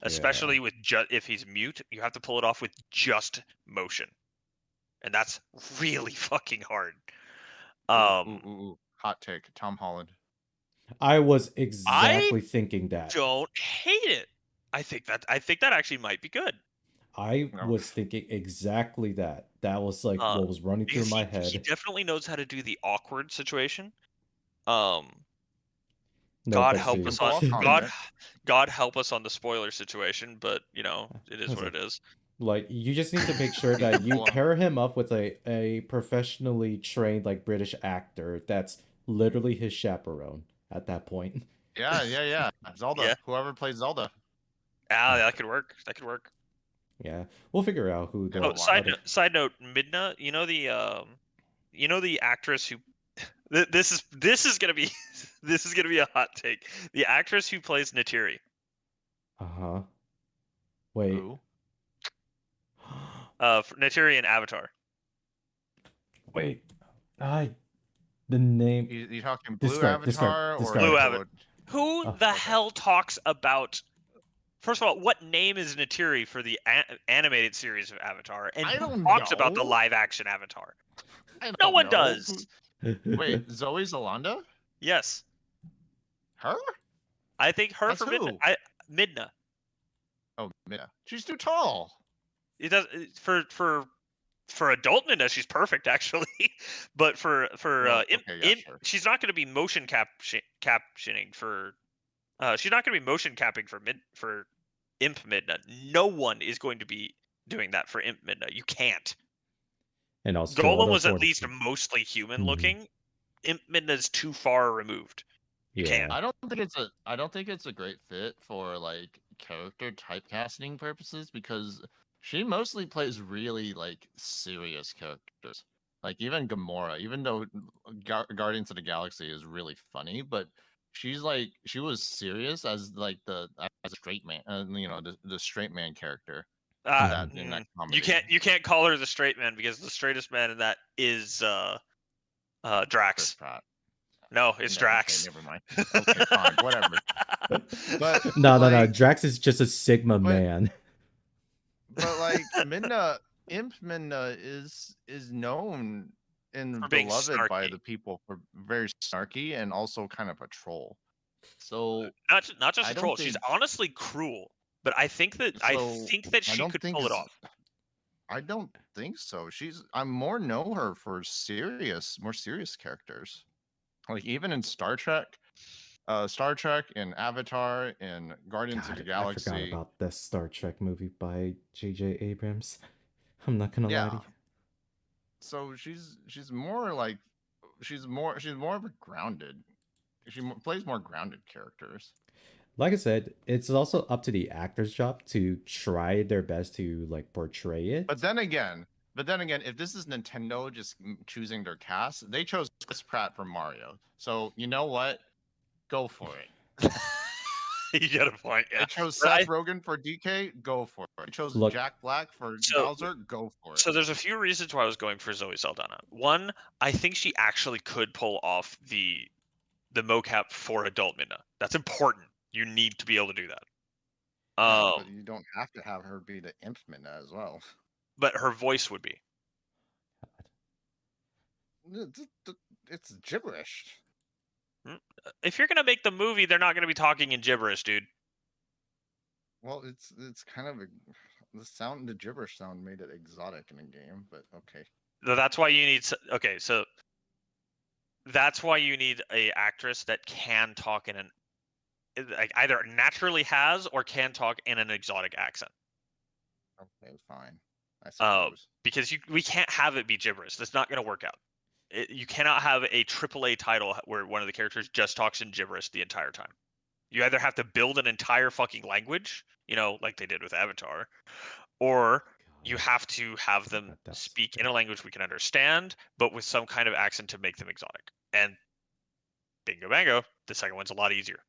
Yeah. Especially with if he's mute, you have to pull it off with just motion. And that's really fucking hard. Hot take. Tom Holland. I was I exactly thinking that. don't hate it. I think that actually might be good. I No, was thinking exactly that. That was like Uh, what was running through because my he head. definitely knows how to do the awkward situation. Um, No God offense he help can us to pull on off God confident. God help us on the spoiler situation, but you know, it I is was what it is. like you just need to make sure He that can you pull off. pair him up with a professionally trained like British actor that's literally his chaperone at that point. Yeah. Yeah. Zelda. Whoever plays Zelda. Ah, that could work. That could work. Yeah, we'll figure out who Yeah, the Oh, why? other. side note, Midna, you know the actress who this is gonna be this is gonna be a hot take. The actress who plays Natiri, Uh huh. Wait. Who? Natiri in Avatar. Wait. I the name. You talking Blue Describe. Describe. Avatar or Blue Describe. Avatar. Toad? Who Oh, the Okay. hell talks about? First of all, what name is Natiri for the animated series of Avatar, and I who don't talks about the know. live action Avatar? I No don't one know. does. Wait, Zoe Zalanda? Yes, Her? I think her That's for Midnight. who? Midna. Oh, Midna. She's too tall. It does for adult Midna, she's perfect actually. But for Well, okay, yeah, sure. she's not going to be motion captioning for. She's not going to be motion capping for Imp Midna. No one is going to be doing that for Imp Midna. You can't. And also Golem other was at forms. least mostly human Mhm. looking. Imp Midna's too far removed. You Yeah. can't. I don't think it's a great fit for like character typecasting purposes because she mostly plays really like serious characters. Like even Gamora, even though Guardians of the Galaxy is really funny, but she was serious as like as a straight man, the straight man character in that comedy. You can't call her the straight man because the straightest man in that is Chris Drax. Pratt. No, it's Drax. Okay, never mind. Okay, fine, whatever. But no. Drax is just a Sigma but man. but like Imp Minna is known and For being beloved by snarky. the people for very snarky and also kind of a troll. So Not just I a don't troll. She's think honestly cruel, but I think that I she don't could think pull it off. I don't think so. I more know her for more serious characters. Like even in Star Trek, in Avatar, in Guardians of the God, I forgot Galaxy. about the Star Trek movie by J.J. Abrams. I'm not gonna lie to Yeah. you. So she's more like she's more of a grounded. Plays more grounded characters. Like I said, it's also up to the actor's job to try their best to like portray it. But then again, if this is Nintendo just choosing their cast, they chose Chris Pratt for Mario. So you know what? Go for it. You get a point, yeah. They chose But Seth Rogen for DK. Go for it. They chose Look, Jack Black for So- Bowser. Go for it. So there's a few reasons why I was going for Zoe Saldana. One, I think she actually could pull off the mocap for adult Midna. That's important. You need to be able to do that. Yeah, but you don't have to have her be the Imp Minna as well. But her voice would be. It's gibberish. If you're gonna make the movie, they're not gonna be talking in gibberish, dude. Well, it's kind of the gibberish sound made it exotic in a game, but okay. That's why you need. Okay, so that's why you need a actress that can talk in an like either naturally has or can talk in an exotic accent. Okay, fine. I suppose. Because we can't have it be gibberish. That's not going to work out. You cannot have a AAA title where one of the characters just talks in gibberish the entire time. You either have to build an entire fucking language, like they did with Avatar, or you have to have them speak in a language we can understand, but with some kind of accent to make them exotic. And bingo bango, the second one's a lot easier.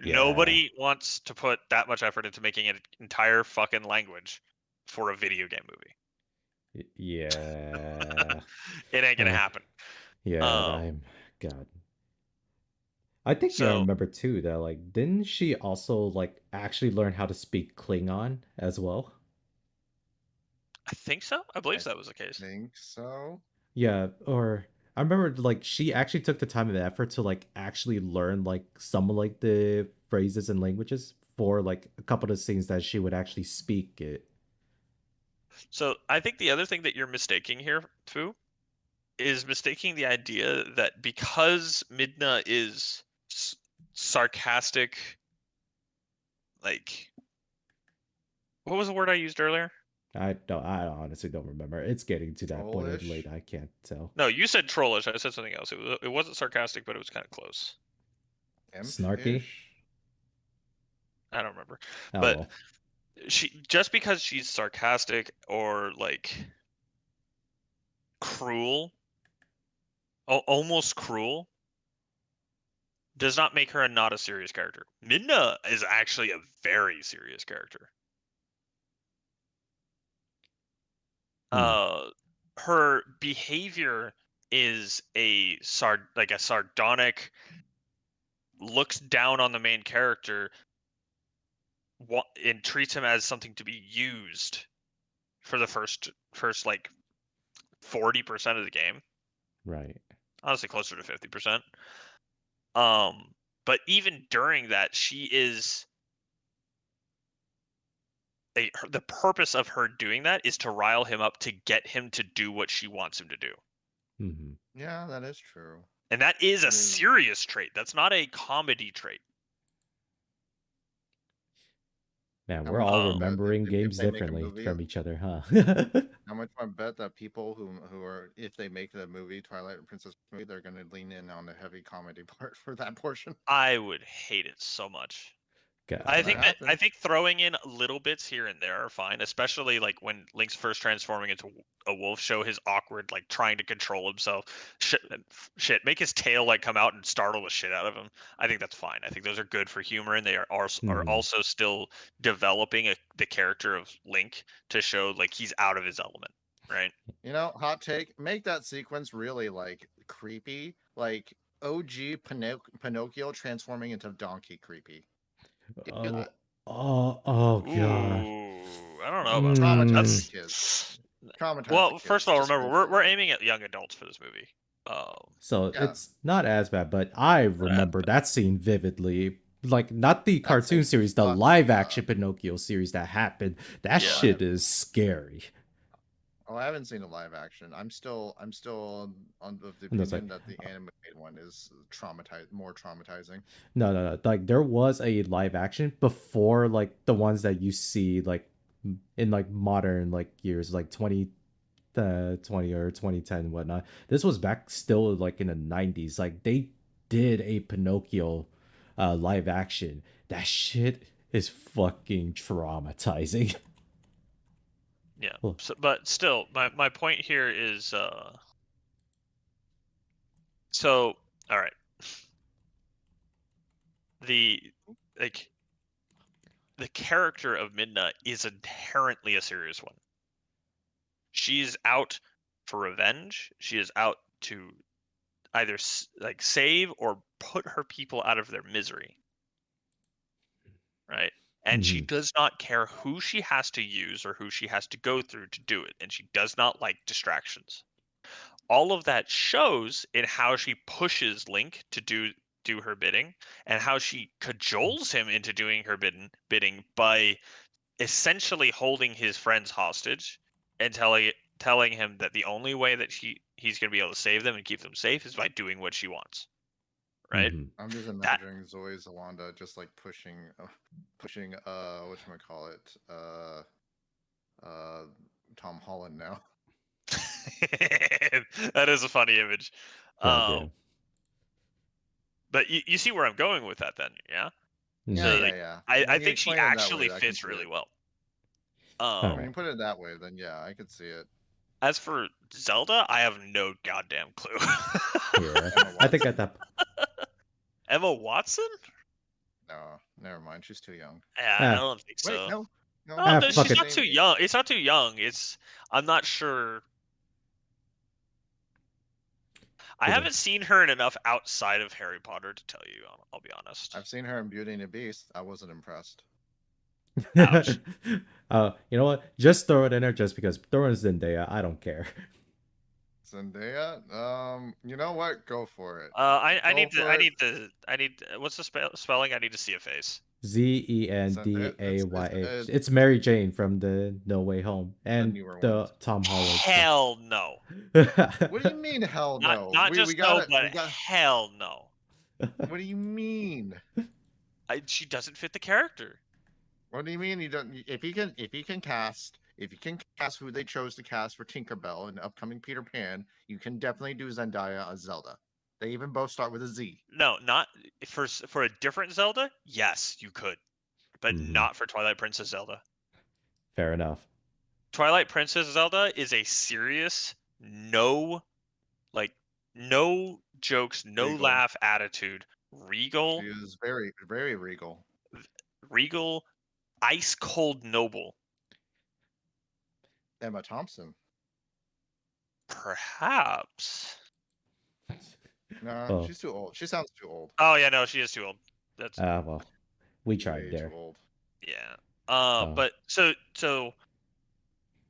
Yeah. Nobody wants to put that much effort into making an entire fucking language for a video game movie. Yeah. It ain't gonna happen. Yeah, God. I think I remember too that like didn't she also like actually learn how to speak Klingon as well? I think so. I believe that was the case. I think so. Yeah, or I remember like she actually took the time and effort to like actually learn like some of like the phrases and languages for like a couple of scenes that she would actually speak it. So I think the other thing that you're mistaking here, Fu, is mistaking the idea that because Midna is sarcastic, like what was the word I used earlier? I honestly don't remember. It's getting to that point of Trollish? late. I can't tell. No, you said trollish. I said something else. It wasn't sarcastic, but it was kind of close. Snarky? I don't remember. Oh, But well. she just because she's sarcastic or like cruel, almost cruel, does not make her not a serious character. Midna is actually a very serious character. Her behavior is a sardonic, looks down on the main character, and treats him as something to be used for the first like 40% of the game. Right. Honestly, closer to 50%. But even during that, she is the purpose of her doing that is to rile him up to get him to do what she wants him to do. Hmm. Yeah, that is true. And that is a It is. serious trait. That's not a comedy trait. Man, How we're much all you wanna Um, bet remembering if games they make a differently movie? from each other, huh? How much I bet that people who are, if they make the movie Twilight Princess movie, they're gonna lean in on the heavy comedy part for that portion. I would hate it so much. It's God, gonna man. I happen. think throwing in little bits here and there are fine, especially like when Link's first transforming into a wolf, show his awkward like trying to control himself. Shit, make his tail like come out and startle the shit out of him. I think that's fine. I think those are good for humor, and they are Hmm. also still developing the character of Link to show like he's out of his element, right? Hot take, make that sequence really like creepy, like OG Pinocchio transforming into Donkey creepy. Do Oh, that. oh, God. Ooh, I don't know about that. Traumatize the Mm. kids. Traumatize the Well, first kids. of all, Just remember go for we're it. aiming at young adults for this movie. So Yeah, it's not as bad, but I Uh, remember that scene vividly. Like, not the that cartoon scene series, the fucked live me up. action Pinocchio series that happened. That Oh, yeah. shit is scary. I haven't seen a live action. I'm still on the And it's like, opinion that the animated one is more traumatizing. no. Like, there was a live action before, like, the ones that you see, like, in, like, modern, like, years, like 20 or 2010 and whatnot. This was back still, like, in the 90s. Like, they did a Pinocchio live action. That shit is fucking traumatizing. Yeah. Well, So, but still, my point here is so all right. The like the character of Midna is inherently a serious one. She's out for revenge. She is out to either like save or put her people out of their misery, right? And she mhm, does not care who she has to use or who she has to go through to do it, and she does not like distractions. All of that shows in how she pushes Link to do her bidding, and how she cajoles him into doing her bidding by essentially holding his friends hostage and telling him that the only way that he's going to be able to save them and keep them safe is by doing what she wants, right? mhm. I'm just That imagining Zoe Zawanda just like pushing whatchamacallit, uh Tom Holland now. that is a funny image. God Um, damn. but you see where I'm going with that then, yeah? Yeah, The Mhm. yeah, like yeah. I When you think she explain it that way, actually I can fits see really it. well. All When Um, you right. put it that way, then yeah, I could see it. as for Zelda, I have no goddamn clue. Yeah. Emma I think at Watson? that. Emma Watson? No, never mind. She's too young. Yeah, I Ah, don't think Wait, so. no, no, Oh, no, she's fuck she's the it. not same too age. young. It's not too young. It's I'm not sure. I Either. haven't seen her in enough outside of Harry Potter to tell you. I'll be honest. I've seen her in Beauty and the Beast. I wasn't impressed. Ouch. You know what? Just throw it in there just because throw in Zendaya. I don't care. Zendaya? You know what? Go for it. I Go need to for it. what's the spelling? I need to see a face. Zendaya. Zendayh. It's Mary Jane from the No Way Home The and newer the ones. Tom Holland stuff. Hell no. What do you mean? Hell Not no. not We just no, got it. but We got. hell no. What do you mean? She doesn't fit the character. What do you mean you don't? If you can cast who they chose to cast for Tinkerbell in the upcoming Peter Pan, you can definitely do Zendaya as Zelda. They even both start with a Z. No, not for a different Zelda. Yes, you could, but Hmm. not for Twilight Princess Zelda. Fair enough. Twilight Princess Zelda is a serious, like, no jokes, no Regal. laugh attitude, She regal, is very, very regal. regal, ice cold noble. Emma Thompson. Perhaps. Nah, Well, she's too old. She sounds too old. Oh yeah, no, she is too old. That's well, we tried Way too there. old. yeah. Uh, But so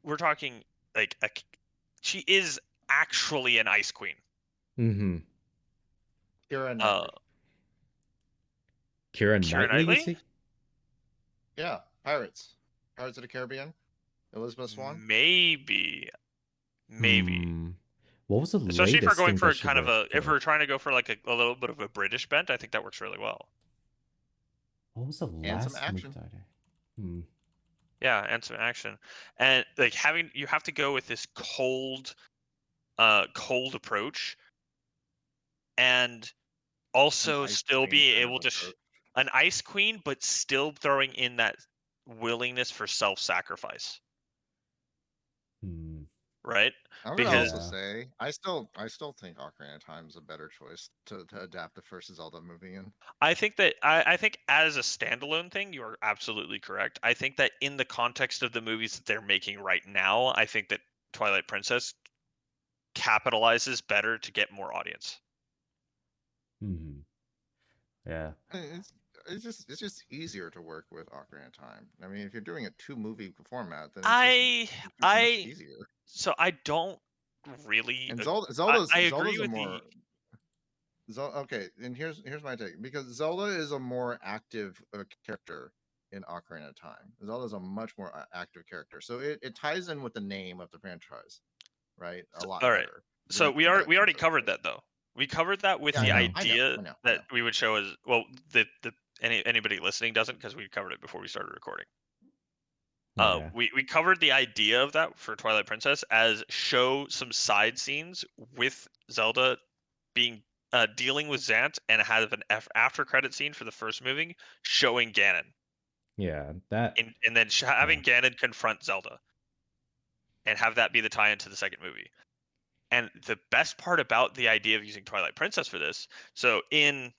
we're talking like she is actually an ice queen. mm-hmm. Kira Uh, Knightley. Kira Keira Knightley, you Knightley. see? Yeah, Pirates. Pirates of the Caribbean? Elizabeth Swan? Maybe. What was the Especially if we're latest going thing for that a she kind of worked if for? we're trying to go for like a little bit of a British bent, I think that works really well. What was the And some last movie action. title? Hmm. Yeah, and some action. And like you have to go with this cold approach, and An also Ice still Queen be kind of able to approach. an ice queen, but still throwing in that willingness for self-sacrifice, Hmm. right? I'm gonna Because also Yeah. say I still think Ocarina of Time is a better choice to adapt the first Zelda movie in. I think as a standalone thing, you are absolutely correct. I think that in the context of the movies that they're making right now, I think that Twilight Princess capitalizes better to get more audience. Hmm. Yeah. It's it's just easier to work with Ocarina of Time. I mean, if you're doing a 2 movie format, then I it's just much I easier. so I don't really And I agree Zelda's a with the more okay. And here's my take, because Zelda is a more active character in Ocarina of Time. Zelda's a much more active character, so it ties in with the name of the franchise, right? A lot all right. better So than Twilight we already Princess covered does. that though. We covered that with Yeah, I the know, Hmm. I know, idea I know, I that know. we would show as well. The anybody listening doesn't, because we covered it before we started recording. Yeah. We covered the idea of that for Twilight Princess as show some side scenes with Zelda being dealing with Zant, and have an after credit scene for the first movie showing Ganon, Yeah. That. and then Yeah. having Ganon confront Zelda, and have that be the tie into the second movie. And the best part about the idea of using Twilight Princess for this, so in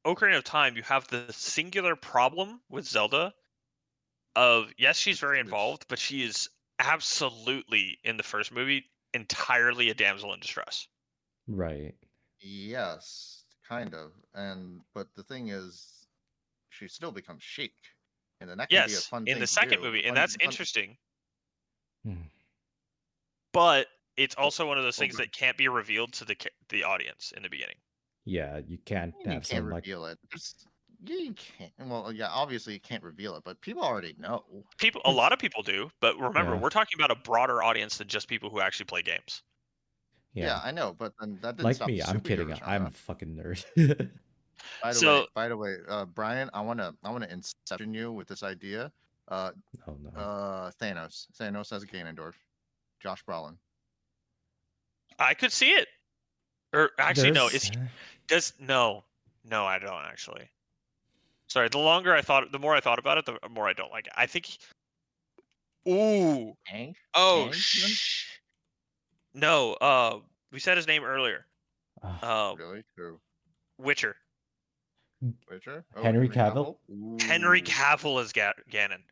Ocarina of Time, you have the singular problem with Zelda of, yes, she's very Which involved, but she is absolutely in the first movie entirely a damsel in distress. Right. yes, kind of. And but the thing is, she still becomes Sheik, and then that can be a Yes, fun in the thing to second do. movie, and that's interesting, Hmm. but it's Oh, also one of those oh, things that can't be revealed to the audience in the beginning. Yeah. You can't you have can't some like. reveal it. You can't. Well, yeah, obviously you can't reveal it, but people already know. A lot of people do, but remember, Yeah. we're talking about a broader audience than just people who actually play games. Yeah. Yeah, I know, but then that didn't Like stop the me. I'm kidding. superhero I'm a genre. fucking nerd. So, By the way, Brian, I wanna inception you with this idea. Uh, Oh no. Thanos. Thanos as a Ganondorf. Josh Brolin. I could see it. Or actually, no. There's. Is he does no, I don't actually. Sorry. The more I thought about it, the more I don't like it. I think. Ooh. Ang? Oh, Ang? Then? no. We said his name earlier. Uh, Uh, Really? Who? Witcher. Witcher? Oh, Henry Henry Cavill. Cavill? Henry Ooh. Cavill as Ganon.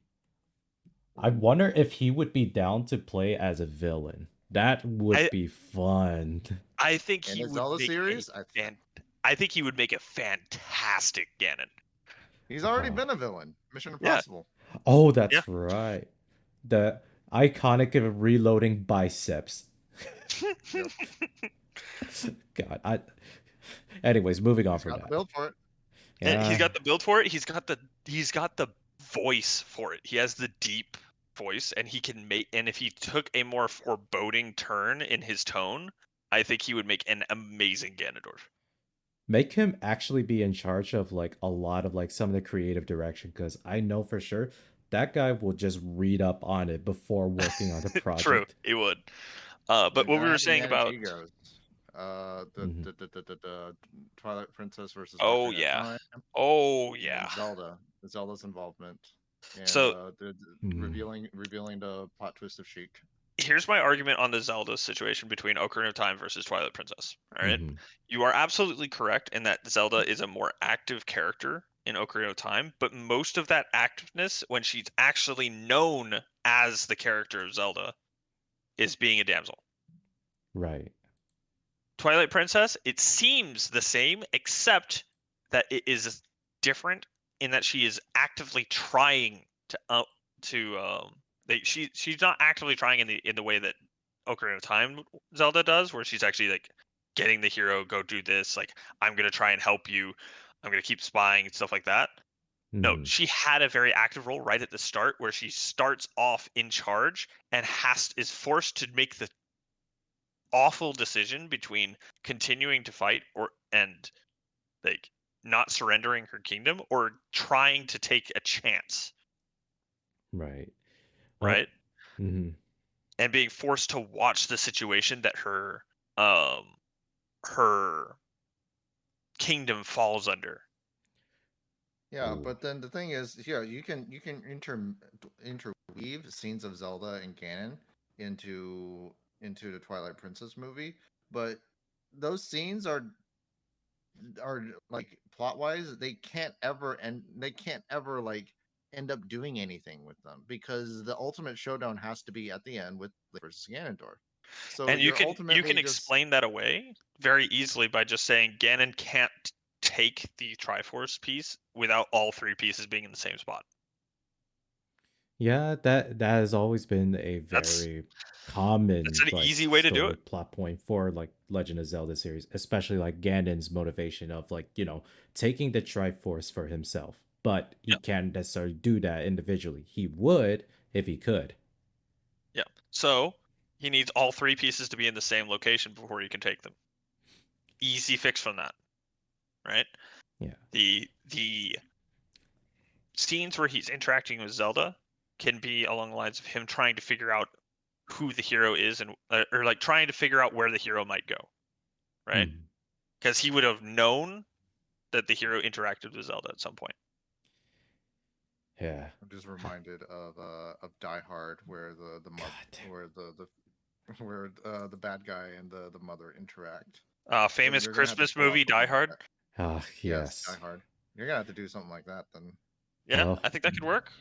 I wonder Ooh. if he would be down to play as a villain. That would I be fun. I think In he the would Zelda make a series, fan. I think he would make a fantastic Ganon. he's already Oh, been a villain. Mission Yeah. Impossible. oh, Yeah. that's right. The iconic of reloading biceps. Yep. God, I. Anyways, moving on He's from got the that. build for it. And he's Yeah, got the build for it. He's got the voice for it. He has the deep voice, and he can make. And if he took a more foreboding turn in his tone, I think he would make an amazing Ganondorf. make him actually be in charge of like a lot of like some of the creative direction because I know for sure that guy will just read up on it before working on the True, project. he would. But They're what we gonna were have to saying manage about, egos. Mhm. The Twilight Princess versus oh Ocarina of yeah, Time, oh and then yeah. Zelda's involvement, and So Mhm. revealing the plot twist of Sheik. here's my argument on the Zelda situation between Ocarina of Time versus Twilight Princess. All right, Mhm. you are absolutely correct in that Zelda is a more active character in Ocarina of Time, but most of that activeness, when she's actually known as the character of Zelda, is being a damsel. Right. Twilight Princess, it seems the same, except that it is different in that she is actively trying she's not actively trying in the way that Ocarina of Time Zelda does, where she's actually like getting the hero go do this, like I'm gonna try and help you, I'm gonna keep spying and stuff like that. No, Hmm. she had a very active role right at the start where she starts off in charge and is forced to make the awful decision between continuing to fight and like not surrendering her kingdom or trying to take a chance, Right. Well. right? Hmm. And being forced to watch the situation that um her kingdom falls under. Yeah, Ooh. but then the thing is, yeah, you can interweave scenes of Zelda and Ganon into the Twilight Princess movie, but those scenes are like plot wise, they can't ever like end up doing anything with them because the ultimate showdown has to be at the end with versus Ganondorf. So And you you're can ultimately just explain that away very easily by just saying Ganon can't take the Triforce piece without all three pieces being in the same spot. Yeah, that has always been a That's very that's common an like easy way to do story it. plot point for like Legend of Zelda series, especially like Ganon's motivation of like, taking the Triforce for himself. But he Yeah. can't necessarily do that individually. He would if he could. Yeah. So he needs all three pieces to be in the same location before he can take them. Easy fix from that, right? Yeah. The scenes where he's interacting with Zelda can be along the lines of him trying to figure out who the hero is and or like trying to figure out where the hero might go, right? Hmm. Because he would have known that the hero interacted with Zelda at some point. Yeah. I'm just reminded of Die Hard where the God mother damn. where the where the bad guy and the mother interact. So Famous you're gonna have to Christmas pull off movie Die something like Hard. that. Ah, Yes, Die yes. Hard. You're gonna have to do something like that then. Yeah, Well, I think that could work.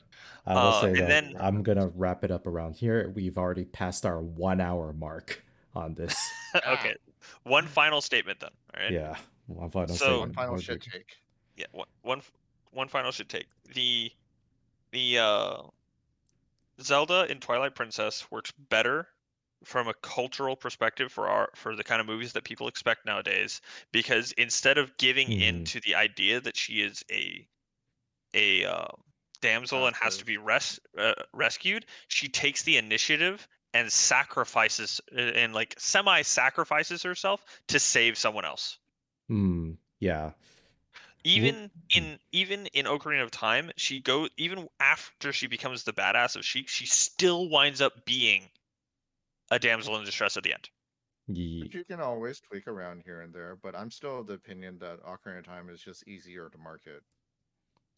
I will How say And about that we then wrap I'm it? gonna wrap it up around here. We've already passed our 1 hour mark on this. Ah, okay, one final statement then. All right. Yeah. One final So one statement. final What shit we take. yeah, one final should take the Zelda in Twilight Princess works better from a cultural perspective for the kind of movies that people expect nowadays because instead of giving in Hmm. to the idea that she is a damsel and has to Passive. be rescued, she takes the initiative and sacrifices and like semi sacrifices herself to save someone else. Hmm. Yeah. Well, Even in Ocarina of Time, even after she becomes the badass of Sheik, she still winds up being a damsel in distress at the end. But you can always tweak around here and there. But I'm still of the opinion that Ocarina of Time is just easier to market.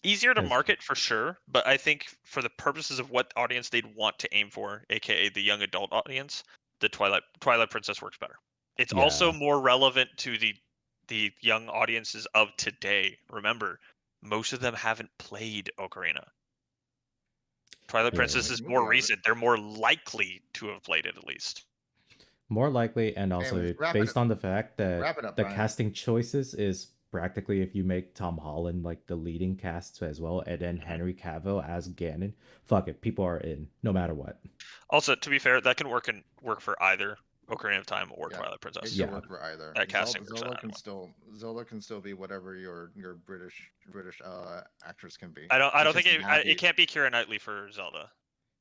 Easier to that's true. market for sure, but I think for the purposes of what audience they'd want to aim for, aka the young adult audience, the Twilight Princess works better. It's also Yeah. more relevant to the young audiences of today. Remember, most of them haven't played Ocarina. Twilight Yeah. Princess Make is a movie more out of it. recent. They're more likely to have played it at least. More likely, and Anyways, also based on the fact that wrap it up, the Brian. casting choices is practically if you make Tom Holland like the leading cast as well, and then Mhm. Henry Cavill as Ganon, fuck it, people are in no matter what. Also, to be fair, that can work for either Ocarina of Time or Yeah, Twilight it Princess. could Yeah. work for either. That casting works on either one. Zelda can still be whatever your British actress can be. I It's don't think just it Navi. can't be Keira Knightley for Zelda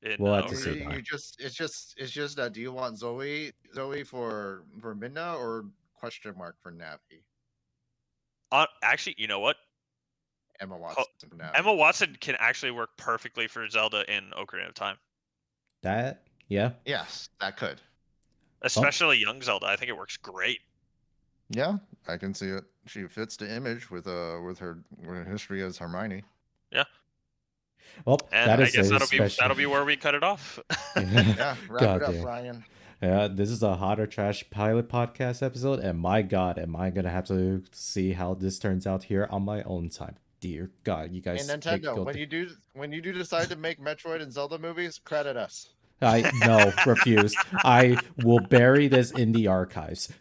in We'll have to see Ocarina of though. Time. You just it's just that do you want Zoe for Midna or question mark for Navi? Actually, you know what? Emma Ho- Watson for Navi. Emma Watson can actually work perfectly for Zelda in Ocarina of Time, That, yeah. Yes, that could. Well, especially young Zelda. I think it works great. Yeah, I can see it. She fits the image with her history as Hermione. Yeah, and that I is guess a that'll special. be where we cut it off. Yeah. Yeah, wrap it God up, damn. Brian. Yeah, this is a Hot or Trash pilot podcast episode, and my God, am I gonna have to see how this turns out here on my own time? Dear God, you And guys make Nintendo, go. when you do decide to make Metroid and Zelda movies, credit us. I no refuse. I will bury this in the archives.